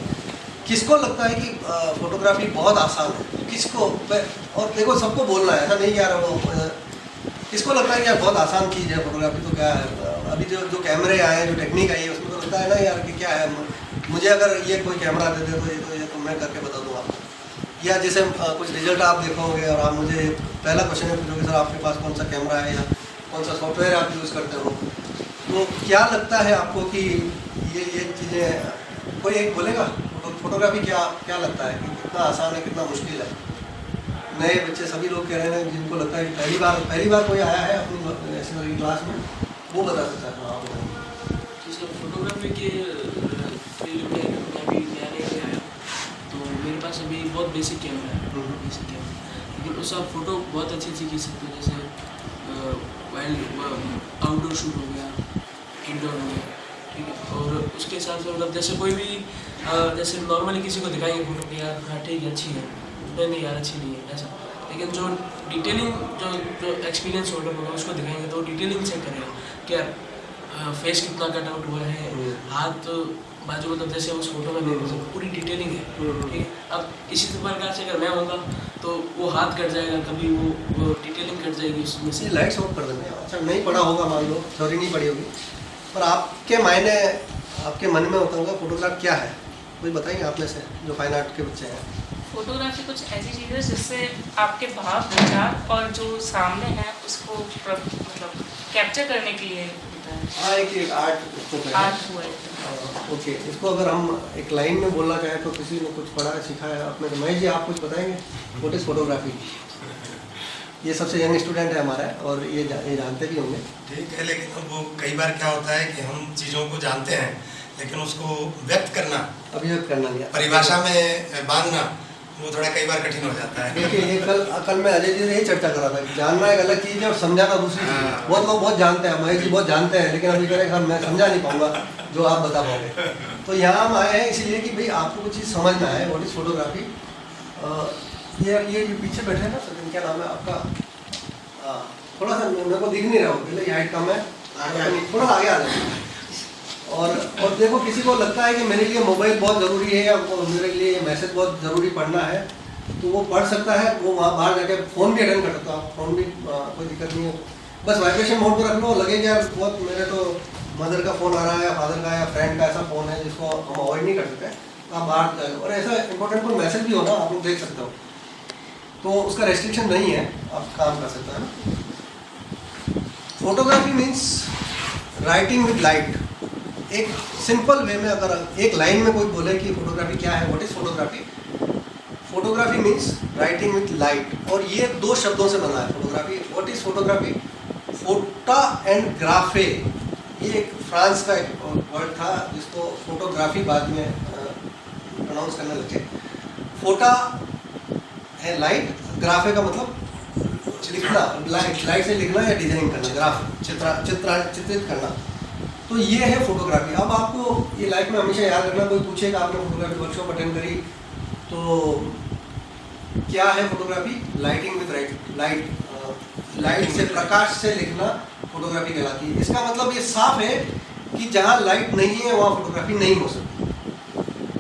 [SPEAKER 2] किसको लगता है कि फोटोग्राफी बहुत आसान है, किसको। और देखो सबको बोलना है, ऐसा नहीं कि यार वो किसको लगता है कि यार बहुत आसान चीज़ है फोटोग्राफी, तो क्या है। अभी जो कैमरे आए हैं, जो टेक्निक आई है, उसमें तो लगता है ना यार कि क्या है, मुझे अगर ये कोई कैमरा दे दे तो ये तो मैं करके बता दूँ आपको। या जैसे कुछ रिजल्ट आप देखोगे और आप मुझे पहला क्वेश्चन है पूछोगे सर आपके पास कौन सा कैमरा है या कौन सा सॉफ्टवेयर आप यूज़ करते हो, तो क्या लगता है आपको कि ये चीज़ें कोई एक बोलेगा फोटोग्राफी क्या लगता है कि कितना आसान है, कितना मुश्किल है। नए बच्चे सभी लोग कह रहे हैं जिनको लगता है कि पहली बार कोई आया है अपनी ऐसी वाली क्लास में, वो बता सकता है। हाँ बताइए।
[SPEAKER 11] तो सर फोटोग्राफी के फील्ड में मैं अभी नया आया, तो मेरे पास अभी बहुत बेसिक कैमरा है, बेसिक कैमरा, लेकिन उससे आप फोटो बहुत अच्छी खींच सकते हो। जैसे वाइल्ड आउटडोर शूट हो गया, इंडोर हो गया, ठीक है। और उसके हिसाब से मतलब जैसे कोई भी जैसे नॉर्मली किसी को दिखाएंगे फोटो कि यार हाँ ठीक है अच्छी है, नहीं यार अच्छी नहीं है ऐसा, लेकिन जो डिटेलिंग जो एक्सपीरियंस होगा उसको दिखाएंगे तो डिटेलिंग चेक करेगा क्या फेस कितना कट आउट हुआ है, हाथ बाजू मतलब जैसे उस फोटो में देखो पूरी डिटेलिंग है, ठीक है। अब इसी प्रकार से अगर मैं होगा तो वो हाथ कट जाएगा, कभी वो डिटेलिंग कट जाएगी उसमें से।
[SPEAKER 2] लाइट्स ऑफ कर देंगे। अच्छा नहीं पढ़ा होगा मान लो, थ्योरी नहीं पढ़ी होगी, पर आपके मायने आपके मन में होता होगा फोटोग्राफ क्या है, कोई बताइए आप में से जो फाइन आर्ट के बच्चे हैं।
[SPEAKER 9] फोटोग्राफी कुछ ऐसी चीज़ है जिससे आपके भाव विचार और जो सामने है उसको मतलब कैप्चर करने के लिए होता है।
[SPEAKER 2] हाँ एक आर्ट
[SPEAKER 9] हुआ है।
[SPEAKER 2] ओके, इसको अगर हम एक लाइन में बोलना चाहें तो किसी ने कुछ पढ़ा है सीखा है आपने, तो महेश जी आप कुछ बताएंगे व्हाट इज फोटोग्राफी। ये सबसे यंग स्टूडेंट है हमारा और ये जानते भी होंगे।
[SPEAKER 13] ठीक है, लेकिन वो कई बार क्या होता है कि हम चीज़ों को जानते हैं लेकिन उसको व्यक्त करना,
[SPEAKER 2] अभिव्यक्त करना नहीं,
[SPEAKER 13] परिभाषा में बांधना, वो थोड़ा कई बार कठिन हो जाता है।
[SPEAKER 2] देखिए ये कल मैं अजय जी से यही चर्चा कर रहा था कि जानना एक अलग चीज़ है और समझाना दूसरी चीज़ है। बहुत लोग बहुत जानते हैं, महेश जी बहुत जानते हैं, लेकिन अभी कह रहे हैं मैं समझा नहीं पाऊंगा जो आप बता पाओगे। तो यहाँ हम आए हैं इसीलिए कि भाई आपको कुछ चीज़ समझना है व्हाट इज़ फोटोग्राफी। ये पीछे बैठे हैं ना सर, क्या नाम है आपका, थोड़ा सा मेरे को दिख नहीं रहा हो, पहले हाइट कम है, थोड़ा आगे आ जाए। और देखो किसी को लगता है कि मेरे लिए मोबाइल बहुत ज़रूरी है या मेरे लिए मैसेज बहुत ज़रूरी पढ़ना है, तो वो पढ़ सकता है, वो वहाँ बाहर जाके फ़ोन भी अटेंड कर सकता है, फ़ोन भी कोई दिक्कत नहीं है। बस वाइब्रेशन मोड पर रख लो, लगेगा यार बहुत मेरे तो मदर का फ़ोन आ रहा है या फादर का या फ्रेंड का ऐसा फ़ोन है जिसको हम अवॉइड नहीं कर सकते, तो आप बाहर जाए। और ऐसा इंपॉर्टेंट कोई मैसेज भी हो ना, आप लोग देख सकते हो, तो उसका रेस्ट्रिक्शन नहीं है, आप काम कर सकते हैं ना। Photography means writing with light. एक सिंपल वे में अगर एक लाइन में कोई बोले कि फोटोग्राफी क्या है, what is photography, photography means writing with light. और ये दो शब्दों से बना है फोटोग्राफी। व्हाट इज फोटोग्राफी, फोटा एंड ग्राफे, ये एक फ्रांस का एक वर्ड था जिसको फोटोग्राफी बाद में प्रोनाउंस करने लगे। फोटा है लाइट, ग्राफे का मतलब लिखना, लाइट से लिखना या डिजाइन करना, ग्राफ चित्रित करना। तो ये है फोटोग्राफी। अब आपको ये लाइफ में हमेशा याद रखना, कोई पूछेगा आपने फोटोग्राफी वर्कशॉप अटेंड करी तो क्या है photography, lighting with light, light से, प्रकाश से लिखना फोटोग्राफी कहलाती है। इसका मतलब ये साफ है कि जहाँ लाइट नहीं है वहाँ फोटोग्राफी नहीं हो सकती।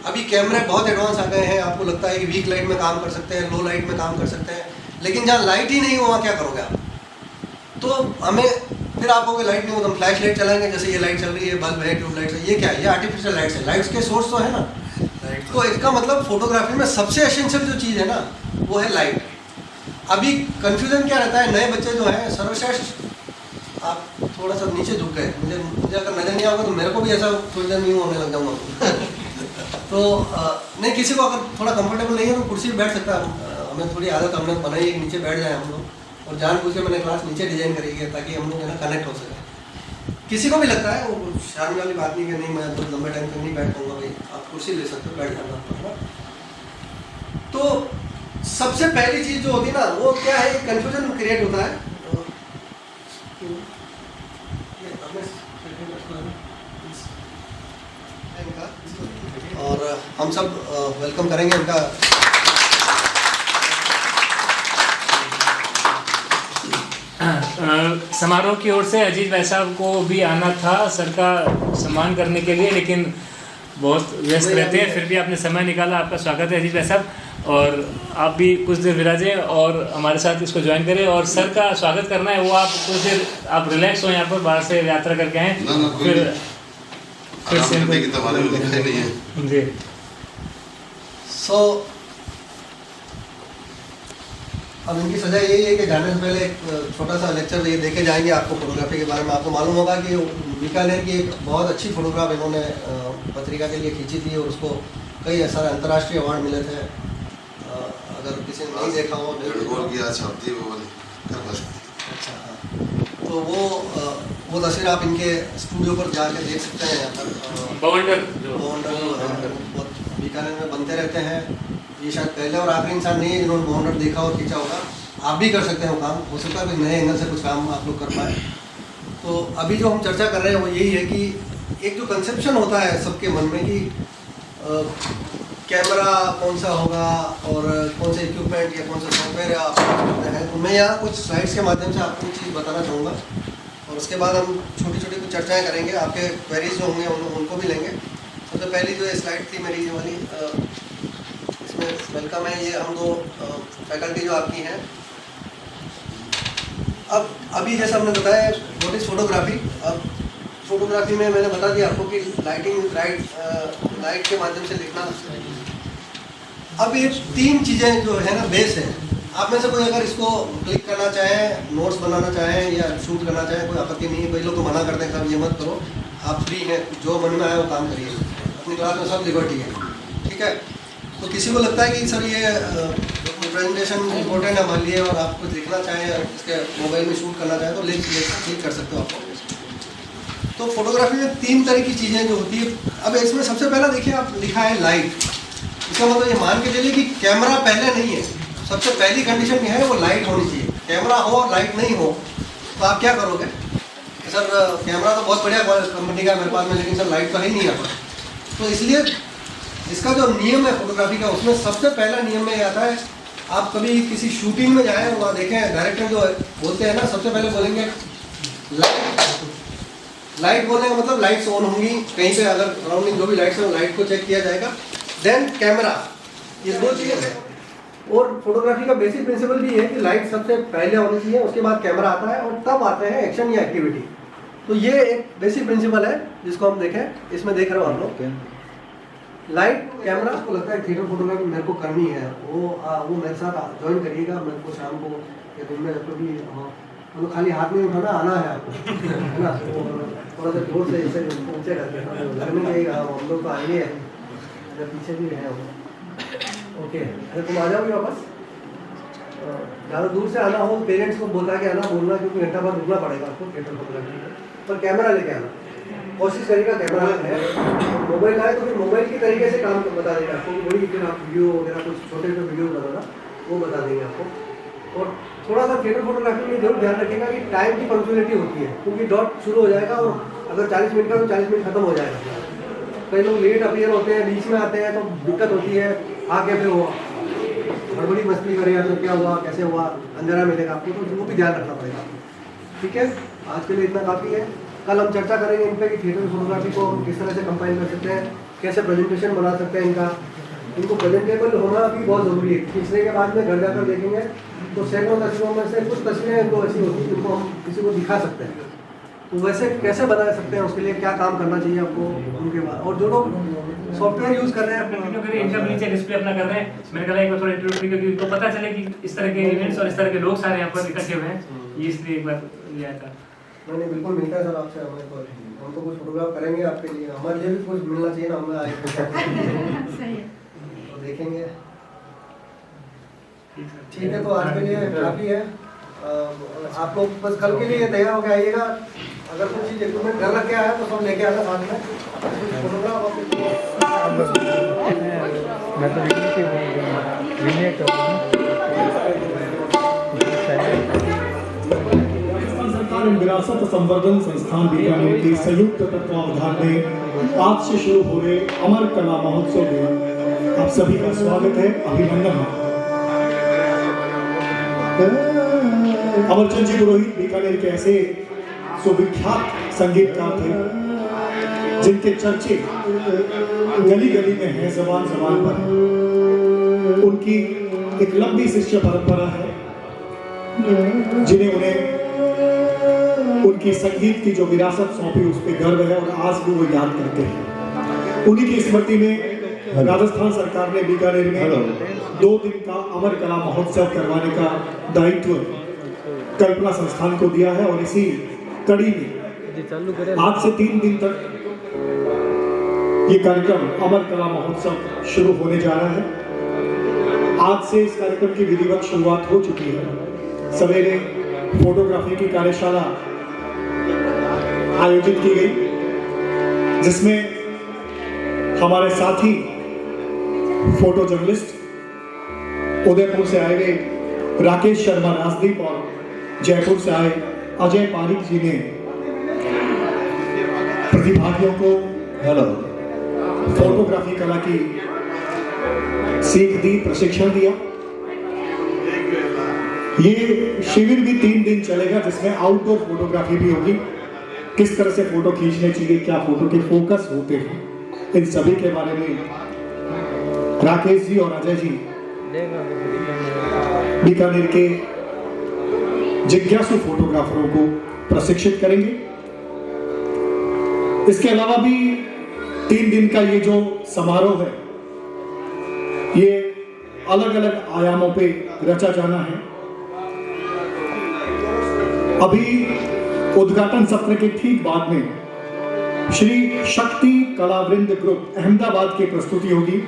[SPEAKER 2] अभी कैमरे बहुत एडवांस आ गए हैं, आपको लगता है कि वीक लाइट में काम कर सकते हैं, लो लाइट में काम कर सकते हैं, लेकिन जहाँ लाइट ही नहीं हो वहाँ क्या करोगे आप? तो हमें फिर आप कहोगे लाइट नहीं हो तो हम फ्लैश लाइट चलाएंगे, जैसे ये लाइट चल रही है, बल्ब है, ट्यूबलाइट है, ये क्या है, ये आर्टिफिशियल लाइट्स है, लाइट्स के सोर्स तो है ना। तो इसका मतलब फोटोग्राफी में सबसे एसेंशियल जो चीज़ है ना वो है लाइट। अभी कंफ्यूजन क्या रहता है, नए बच्चे जो हैं सर्वश्रेष्ठ, आप थोड़ा सा नीचे झुक गए, मुझे अगर नजर नहीं आओगे तो मेरे को भी ऐसा थोड़ी देर नहीं होने लग जाऊँगा तो नहीं, किसी को अगर थोड़ा कंफर्टेबल नहीं है तो कुर्सी पर बैठ सकता है। हमें थोड़ी आदत हमने बनाई है कि नीचे बैठ जाए हम लोग, और जानबूझ के मैंने क्लास नीचे डिजाइन करी है ताकि हम लोग है ना कनेक्ट हो सके। किसी को भी लगता है वो शर्म वाली बात नहीं कि नहीं मैं बहुत लंबे टाइम तक नहीं बैठ पाऊंगा, भाई आप कुर्सी ले सकते हो, बैठ जाना। तो सबसे पहली चीज़ जो होती है ना वो क्या है, कंफ्यूजन क्रिएट होता है। और हम सब वेलकम करेंगे उनका।
[SPEAKER 1] समारोह की ओर से अजीत भाई साहब को भी आना था सर का सम्मान करने के लिए, लेकिन बहुत व्यस्त रहते हैं, फिर भी आपने समय निकाला। आपका स्वागत है अजीत भाई साहब, और आप भी कुछ देर विराजें और हमारे साथ इसको ज्वाइन करें। और सर का स्वागत करना है वो आप कुछ देर आप रिलैक्स हो, यहाँ पर बाहर से यात्रा करके आए, फिर से जी।
[SPEAKER 2] सो अब इनकी सजा यही है कि जाने से पहले एक छोटा सा लेक्चर ये देके जाएंगे आपको फोटोग्राफी के बारे में। आपको मालूम होगा कि बीकानेर की एक बहुत अच्छी फोटोग्राफ इन्होंने पत्रिका के लिए खींची थी और उसको कई सारे अंतर्राष्ट्रीय अवार्ड मिले थे। अगर किसी ने नहीं देखा हो अच्छा हाँ, तो वो तस्वीर आप इनके स्टूडियो पर जाके देख सकते हैं। यहाँ पर बवंडर बीकानेर में बनते रहते हैं। ये शायद पहले और आखिरी इंसान नहीं है जिन्होंने बवंडर देखा और खींचा होगा। आप भी कर सकते हैं वो काम, हो सकता है कोई नए एंगल से कुछ काम आप लोग कर पाए। तो अभी जो हम चर्चा कर रहे हैं वो यही है कि एक जो कंसेप्शन होता है सबके मन में कि कैमरा कौन सा होगा और कौन से इक्विपमेंट या कौन सा सॉफ्टवेयर आप करते हैं। तो मैं यहाँ कुछ स्लाइड्स के माध्यम से आपको चीज़ बताना चाहूँगा और उसके बाद हम छोटी छोटी कुछ चर्चाएँ करेंगे। आपके क्वेरीज जो होंगे उनको भी लेंगे। सबसे पहली जो स्लाइड थी मेरी ये वाली, इसमें वेलकम है। ये हम दो फैकल्टी जो आपकी हैं। अब अभी जैसा हमने बताया व्हाट इज़ फोटोग्राफी। अब फोटोग्राफी में मैंने बता दिया आपको कि लाइटिंग लाइट के माध्यम से लिखना। अब ये तीन चीज़ें जो है ना बेस है। आप में से कोई अगर इसको क्लिक करना चाहें, नोट्स बनाना चाहें या शूट करना चाहें, कोई आपत्ति नहीं है। कोई लोग तो मना करते हैं काम ये मत करो, आप फ्री हैं, जो मन में आए वो काम करिए। अपनी क्लास में सब लिबर्टी है, ठीक है। तो किसी को लगता है कि सर ये प्रेजेंटेशन इम्पोर्टेंट है मान लिए और आप कुछ लिखना चाहें या इसके मोबाइल में शूट करना चाहें तो क्लिक कर सकते हो आप। तो फोटोग्राफी में तीन तरह की चीज़ें जो होती है। अब इसमें सबसे पहला देखिए आप लिखा है लाइट। इसका मतलब ये मान के चलिए कि कैमरा पहले नहीं है। सबसे पहली कंडीशन क्या है, वो लाइट होनी चाहिए। कैमरा हो और लाइट नहीं हो तो आप क्या करोगे? सर कैमरा तो बहुत बढ़िया कंपनी का मेरे पास में, लेकिन सर लाइट तो है ही नहीं यहाँ पर। तो इसलिए इसका जो नियम है फोटोग्राफी का, उसमें सबसे पहला नियम में आता है, आप कभी किसी शूटिंग में जाएँ वहाँ देखें डायरेक्टर जो बोलते हैं ना, सबसे पहले बोलेंगे लाइट बोलने का मतलब लाइट्स ऑन होंगी कहीं पे, अगर सराउंडिंग जो भी लाइट्स है लाइट को चेक किया जाएगा, देन कैमरा। ये दो चीज़ें हैं। और फोटोग्राफी का बेसिक प्रिंसिपल भी है कि लाइट सबसे पहले होनी चाहिए, उसके बाद कैमरा आता है और तब आते हैं एक्शन या एक्टिविटी। तो ये एक बेसिक प्रिंसिपल है जिसको हम देखें। इसमें देख रहे हो हम लोग लाइट कैमरा। आपको लगता है थिएटर फोटोग्राफी मेरे को करनी है, वो मेरे साथ ज्वाइन करिएगा। मेरे को शाम को या दिन में जब भी तो खाली हाथ में उठाना आना है आपको, है ना। थोड़ा सा जोर से इसे ऊँचे करके घर में नहीं, हम लोग तो आएंगे, पीछे भी है वो। ओके, अरे तुम आ जाओगे वापस। ज़्यादा दूर से आना हो पेरेंट्स को बोला के आना, बोलना, क्योंकि घंटा बाद रुकना पड़ेगा आपको थिएटर फोटोग्राफी में। पर कैमरा लेके आना, कोशिश करेगा कैमरा है। मोबाइल आए तो फिर मोबाइल की तरीके से काम बता देगा आपको, वही फिर आप वीडियो वगैरह कुछ छोटे छोटे वीडियो बनाना वो बता देंगे आपको। और थोड़ा सा थिएटर फोटोग्राफी में जरूर ध्यान रखिएगा कि टाइम की पंक्चुअलिटी होती है, क्योंकि डॉट शुरू हो जाएगा और अगर 40 मिनट का तो 40 मिनट खत्म हो जाएगा। कई लोग लेट अपीयर होते हैं, बीच में आते हैं तो दिक्कत होती है, आके फिर वो हड़बड़ी मस्ती करेगा तो क्या हुआ कैसे हुआ, अंधेरा मिलेगा आपको, तो वो भी ध्यान रखना पड़ेगा। ठीक है, आज के लिए इतना काफ़ी है। कल हम चर्चा करेंगे इन पर कि थिएटर फोटोग्राफी को हम किस तरह से कंपाइन कर सकते हैं, कैसे प्रेजेंटेशन बना सकते हैं इनका, इनको प्रेजेंटेबल होना भी बहुत ज़रूरी है। खींचने के बाद में घर जाकर देखेंगे तो सैकड़ों तस्वीरों में से कुछ तस्वीरें इनको ऐसी होती हैं जिनको हम किसी को दिखा सकते हैं, तो वैसे कैसे बना सकते हैं, उसके लिए क्या काम करना चाहिए आपको उनके बाद। और जो लोग सॉफ्टवेयर यूज़ कर रहे हैं
[SPEAKER 1] कंटिन्यू करें, इनका नीचे डिस्प्ले अपना कर रहे हैं। मैंने कहा एक बार थोड़ा इंट्रोड्यूस क्योंकि उनको पता चले कि इस तरह के इवेंट्स और इस तरह के लोग सारे यहाँ पर इकट्ठे हुए हैं, ये इसलिए एक बार लिया था।
[SPEAKER 2] नहीं बिल्कुल मिलता है सर आपसे, हमें तो हम तो कुछ फोटोग्राफ करेंगे आपके लिए, हमारे लिए भी कुछ मिलना चाहिए ना, हमें आए तो देखेंगे। ठीक है, तो आज के लिए काफ़ी है। आप लोग बस कल के लिए तैयार होकर आइएगा। अगर कुछ चीज़ इक्विपमेंट घर रख के आया तो सब लेके आना साथ में, फोटोग्राफ
[SPEAKER 14] मैं तो
[SPEAKER 15] विरासत संवर्धन संस्थान बीकानेर के संयुक्त तत्वावधान में आज से शुरू हो रहे अमर कला महोत्सव में आप सभी का स्वागत है, अभिनंदन है। अमरचंद जी पुरोहित बीकानेर के ऐसे सुविख्यात संगीतकार थे जिनके चर्चे गली गली में हैं, जबान जबान पर। उनकी एक लंबी शिष्य परंपरा है जिन्हें उन्हें उनकी संगीत की जो विरासत सौंपी उस पर गर्व है और आज भी वो याद करते हैं। उन्हीं की स्मृति में राजस्थान सरकार ने बीकानेर में 2 दिन का अमर कला महोत्सव करवाने का दायित्व कल्पना संस्थान को दिया है और इसी कड़ी में आज से 3 दिन तक ये कार्यक्रम अमर कला महोत्सव शुरू होने जा रहा है। आज से इस कार्यक्रम की विधिवत शुरुआत हो चुकी है। सवेरे फोटोग्राफी की कार्यशाला आयोजित की गई जिसमें हमारे साथी फोटो जर्नलिस्ट उदयपुर से आए हुए राकेश शर्मा राजदीप और जयपुर से आए अजय पारिक जी ने प्रतिभागियों को फोटोग्राफी कला की सीख दी, प्रशिक्षण दिया। ये शिविर भी 3 दिन चलेगा जिसमें आउटडोर फोटोग्राफी भी होगी, किस तरह से फोटो खींचने चाहिए, क्या फोटो के फोकस होते हैं, इन सभी के बारे में राकेश जी और अजय जी बीकानेर के जिज्ञासु फोटोग्राफरों को प्रशिक्षित करेंगे। इसके अलावा भी 3 दिन का ये जो समारोह है ये अलग अलग आयामों पे रचा जाना है। अभी उद्घाटन सत्र के ठीक बाद में श्री शक्ति कलावृंद ग्रुप अहमदाबाद की प्रस्तुति होगी।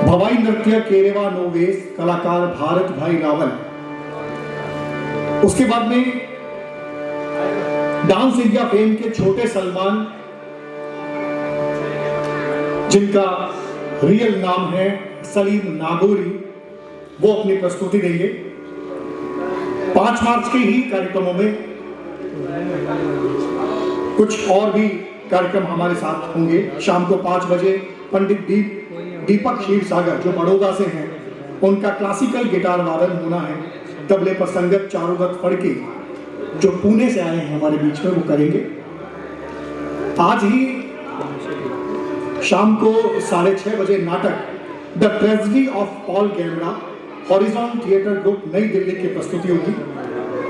[SPEAKER 15] भवाई नृत्य केरेवा नोवेस कलाकार भारत भाई रावल। उसके बाद में डांस इंडिया फेम के छोटे सलमान जिनका रियल नाम है सलीम नागोरी, वो अपनी प्रस्तुति देंगे। 5 मार्च के ही कार्यक्रमों में कुछ और भी कार्यक्रम हमारे साथ होंगे। शाम को 5 बजे पंडित दीपक क्षीर सागर जो बड़ौदा से हैं, उनका क्लासिकल गिटार वादन होना है। तबले पर संगत चारुदत्त फड़के जो पुणे से आए हैं हमारे बीच में, वो करेंगे। आज ही शाम को 6:30 बजे नाटक the tragedy of Paul Gamra horizon theatre group New Delhi की प्रस्तुति होगी।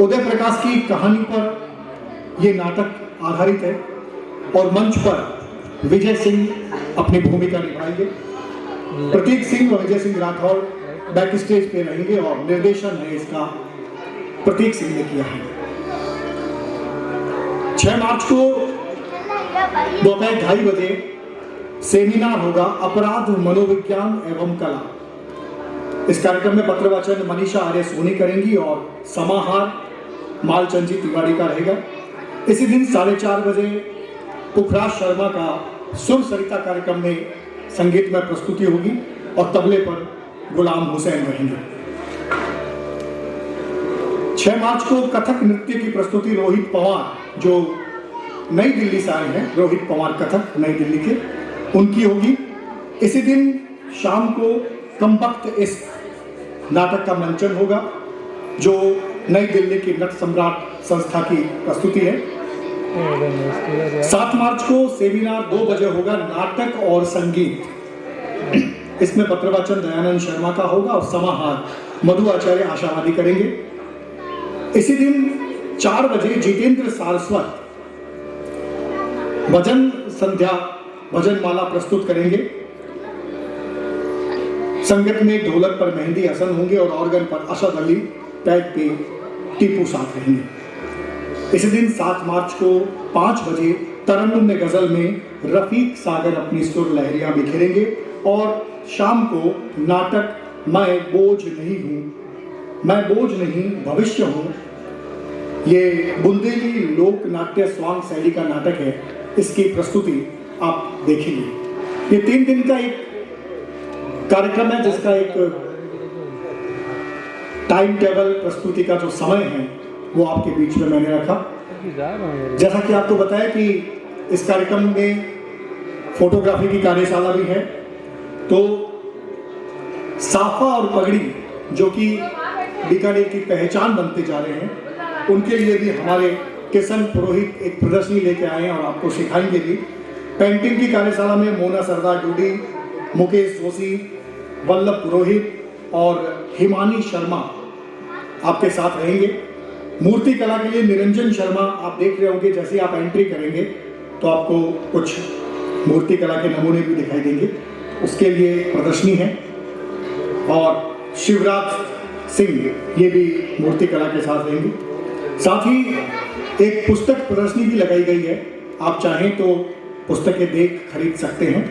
[SPEAKER 15] उदय प्रकाश की कहानी पर यह नाटक आधारित है और मंच पर विजय सिंह अपनी भूमिका निभाएंगे। प्रतीक सिंह और विजय सिंह राठौर बैक स्टेज पे रहेंगे और निर्देशन है इसका प्रतीक सिंह ने किया है। 6 मार्च को दोपहर 2:30 बजे सेमिनार होगा अपराध मनोविज्ञान एवं कला। इस कार्यक्रम में पत्र वाचन मनीषा आर्य सोनी करेंगी और समाहार मालचंद जी तिवारी का रहेगा। इसी दिन 4:30 बजे पुखराज शर्मा का सुर सरिता कार्यक्रम में संगीत में प्रस्तुति होगी और तबले पर गुलाम हुसैन रहेंगे। 6 मार्च को कथक नृत्य की प्रस्तुति रोहित पवार, जो नई दिल्ली से आए हैं, रोहित पवार कथक नई दिल्ली के, उनकी होगी। इसी दिन शाम को कमबख्त इश्क नाटक का मंचन होगा, जो नई दिल्ली की नट सम्राट संस्था की प्रस्तुति है। 7 मार्च को सेमिनार 2 बजे होगा नाटक और संगीत। इसमें पत्रवाचन दयानंद शर्मा का होगा और समाहार मधु आचार्य आशावादी करेंगे। इसी दिन 4 बजे जितेंद्र सारस्वत भजन संध्या भजन माला प्रस्तुत करेंगे। संगत में ढोलक पर मेहंदी हसन होंगे और ऑर्गन पर असद अली, पैड पे टीपू साथ रहेंगे। इसी दिन 7 मार्च को 5 बजे तरन्नुम में गजल में रफीक सागर अपनी सुर लहरियां बिखेरेंगे और शाम को नाटक मैं बोझ नहीं हूं, मैं बोझ नहीं भविष्य हूं, ये बुंदेली लोक नाट्य स्वांग शैली का नाटक है। इसकी प्रस्तुति आप देखेंगे। ये 3 दिन का एक कार्यक्रम है जिसका एक टाइम टेबल, प्रस्तुति का जो समय है वो आपके बीच में मैंने रखा। जैसा कि आपको बताया कि इस कार्यक्रम में फोटोग्राफी की कार्यशाला भी है, तो साफा और पगड़ी जो कि बीकानेर की पहचान बनते जा रहे हैं, उनके लिए भी हमारे किशन पुरोहित एक प्रदर्शनी लेके आए हैं और आपको सिखाएंगे भी। पेंटिंग की कार्यशाला में मोना सरदार डूडी, मुकेश जोशी, वल्लभ पुरोहित और हिमानी शर्मा आपके साथ रहेंगे। मूर्ति कला के लिए निरंजन शर्मा, आप देख रहे होंगे जैसे आप एंट्री करेंगे तो आपको कुछ मूर्ति कला के नमूने भी दिखाई देंगे, उसके लिए प्रदर्शनी है। और शिवराज सिंह ये भी मूर्ति कला के साथ रहेंगे। साथ ही एक पुस्तक प्रदर्शनी भी लगाई गई है, आप चाहें तो पुस्तकें देख खरीद सकते हैं।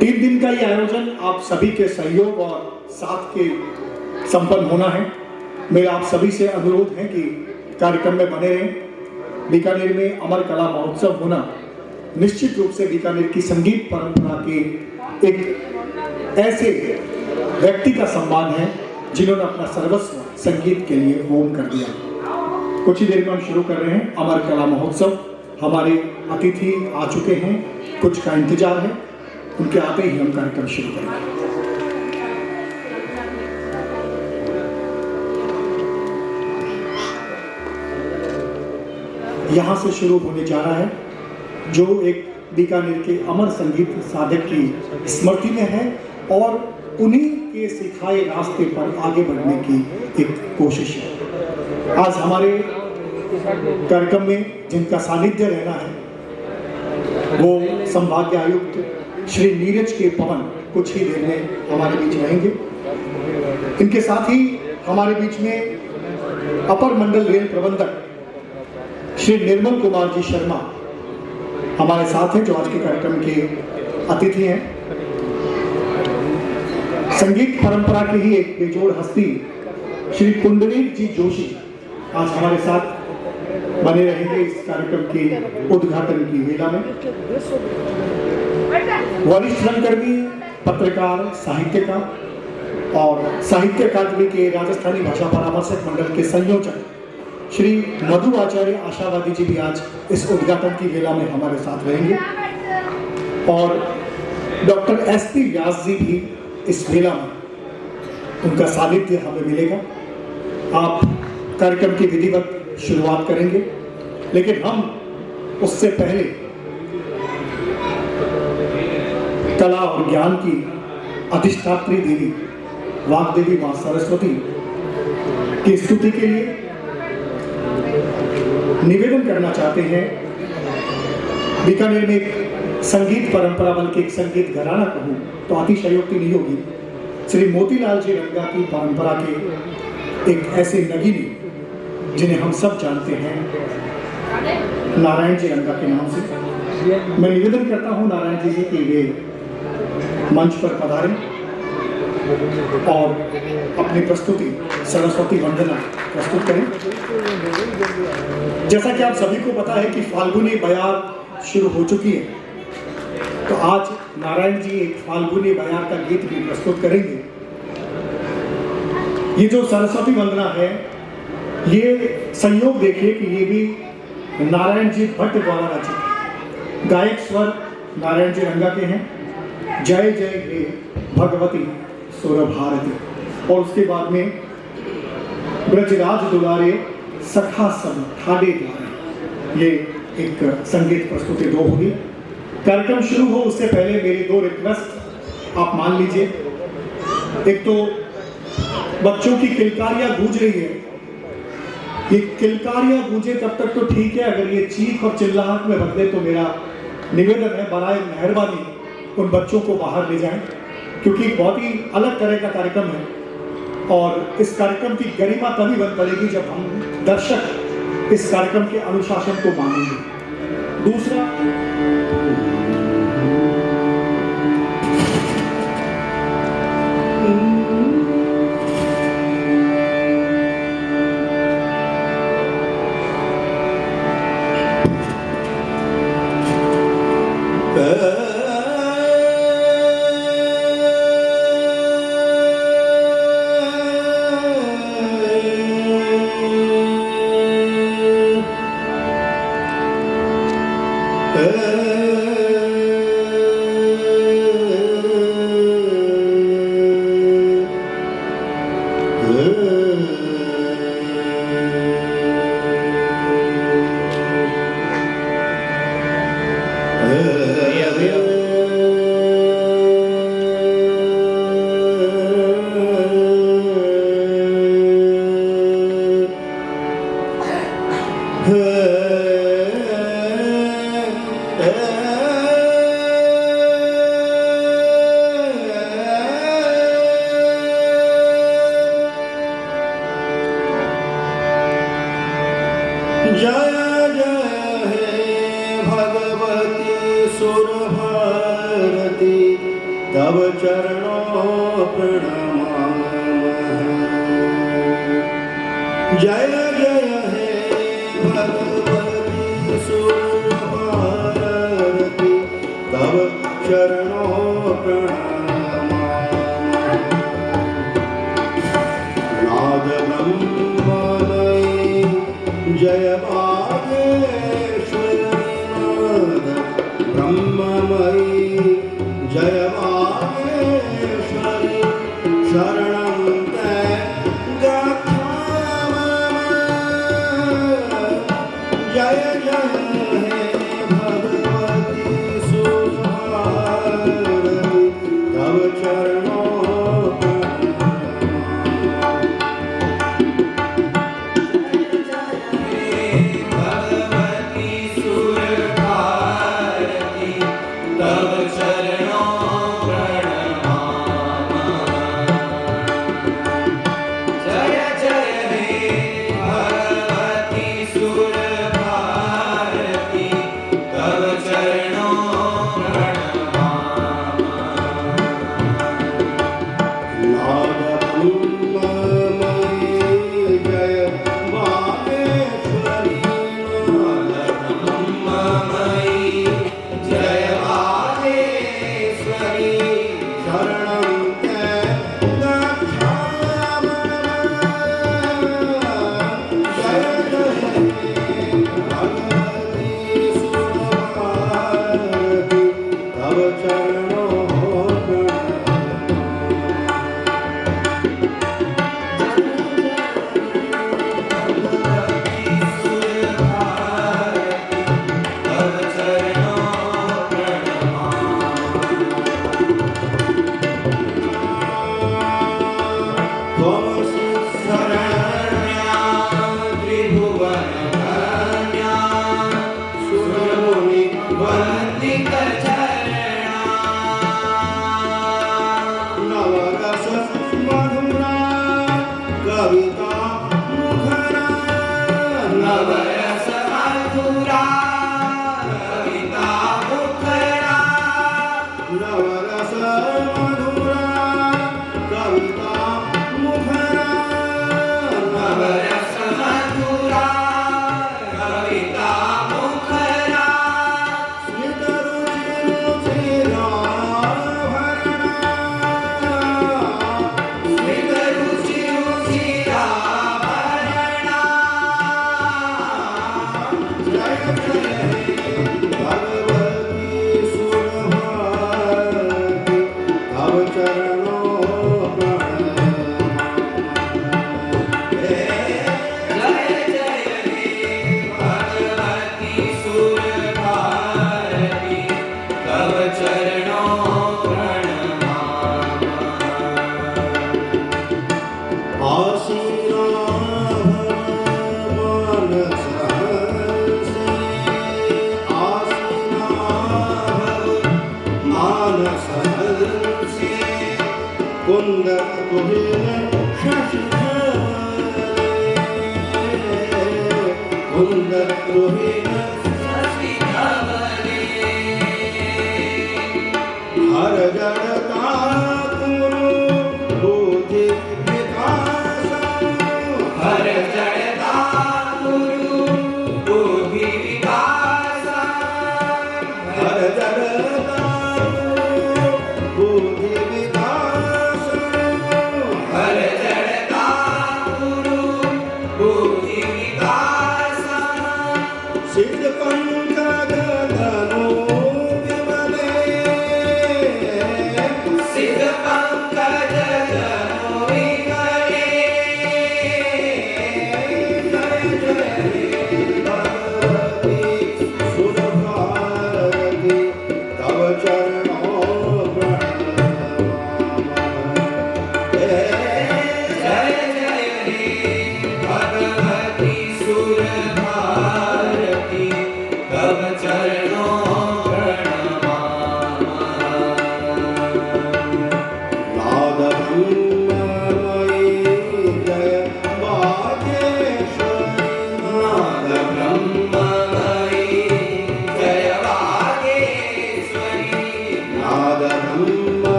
[SPEAKER 15] 3 दिन का ये आयोजन आप सभी के सहयोग और साथ के संपन्न होना है। मेरा आप सभी से अनुरोध है कि कार्यक्रम में बने रहें। बीकानेर में अमर कला महोत्सव होना निश्चित रूप से बीकानेर की संगीत परंपरा के एक ऐसे व्यक्ति का सम्मान है जिन्होंने अपना सर्वस्व संगीत के लिए होम कर दिया। कुछ ही देर में हम शुरू कर रहे हैं अमर कला महोत्सव। हमारे अतिथि आ चुके हैं, कुछ का इंतजार है, उनके आते ही हम कार्यक्रम शुरू करेंगे। यहाँ से शुरू होने जा रहा है जो एक बीकानेर के अमर संगीत साधक की स्मृति में है और उन्हीं के सिखाए रास्ते पर आगे बढ़ने की एक कोशिश है। आज हमारे कार्यक्रम में जिनका सानिध्य रहना है वो संभाग्य आयुक्त श्री नीरज के पवन कुछ ही देर में हमारे बीच रहेंगे। इनके साथ ही हमारे बीच में अपर मंडल रेल प्रबंधक श्री निर्मल कुमार जी शर्मा हमारे साथ हैं, जो आज के कार्यक्रम के अतिथि हैं। संगीत परंपरा की ही एक बेजोड़ हस्ती श्री पुंडरीक जी जोशी आज हमारे साथ बने रहेंगे इस कार्यक्रम के उद्घाटन की वेला में। वरिष्ठ रंगकर्मी, पत्रकार, साहित्यकार और साहित्य अकादमी के राजस्थानी भाषा परामर्शक मंडल के संयोजक श्री मधु आचार्य आशावादी जी भी आज इस उद्घाटन की वेला में हमारे साथ रहेंगे और डॉक्टर एसपी व्यास जी भी इस वेला में उनका सानिध्य हमें मिलेगा। आप कार्यक्रम की विधिवत शुरुआत करेंगे, लेकिन हम उससे पहले कला और ज्ञान की अधिष्ठात्री देवी वाग्देवी मां सरस्वती की स्तुति के लिए निवेदन करना चाहते हैं। बीकानेर में एक संगीत परंपरा, बल्कि एक संगीत घराना कहूँ तो अतिशयोक्ति नहीं होगी, श्री मोतीलाल जी रंगा की परंपरा के एक ऐसे नगीने जिन्हें हम सब जानते हैं नारायण जी रंगा के नाम से। मैं निवेदन करता हूं नारायण जी कि वे मंच पर पधारें और अपनी प्रस्तुति सरस्वती वंदना प्रस्तुत करें। जैसा कि आप सभी को पता है कि फाल्गुनी बयार शुरू हो चुकी है, तो आज नारायण जी एक फाल्गुनी बयार का गीत भी प्रस्तुत करेंगे। ये जो सरस्वती वंदना है, ये संयोग देखिए कि ये भी नारायण जी भट्ट द्वारा रचित। गायक स्वर नारायण जी रंगा के हैं। जय जय हे भगवती सुर भारती, और उसके बाद में ब्रजराज दुलारे सखा सब ठाडे द्वारे, ये एक संगीत प्रस्तुति दो होगी। कार्यक्रम शुरू हो उससे पहले मेरी दो रिक्वेस्ट आप मान लीजिए। एक तो बच्चों की किलकारियां गूंज रही है, ये किलकारियां गूंजे तब तक तो ठीक है, अगर ये चीख और चिल्लाहट में बदले तो मेरा निवेदन है बराए मेहरबानी उन बच्चों को बाहर ले जाएं, क्योंकि बहुत ही अलग तरह का कार्यक्रम है और इस कार्यक्रम की गरिमा तभी बन पड़ेगी जब हम दर्शक इस कार्यक्रम के अनुशासन को मानेंगे। दूसरा,
[SPEAKER 14] जय जय हे भगवती सुर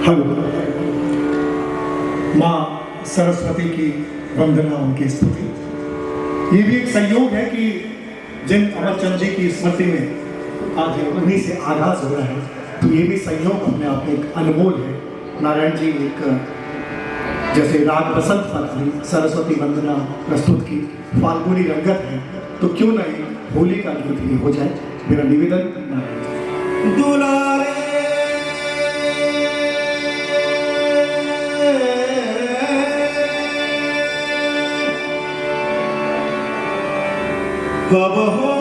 [SPEAKER 15] हेलो। माँ सरस्वती की वंदना, उनकी स्तुति। ये भी एक संयोग है कि जिन अमरचंद जी की स्मृति में आज उन्हीं से आगाज हो रहा है, तो ये भी संयोग अपने आप में एक अनमोल है। नारायण जी एक जैसे राग बसंत पंचमी सरस्वती वंदना प्रस्तुत की, फाल्गुनी रंगत है, तो क्यों नहीं होली का गीत भी हो जाए। मेरा निवेदन नारायण जी।
[SPEAKER 5] दुलारे कब हो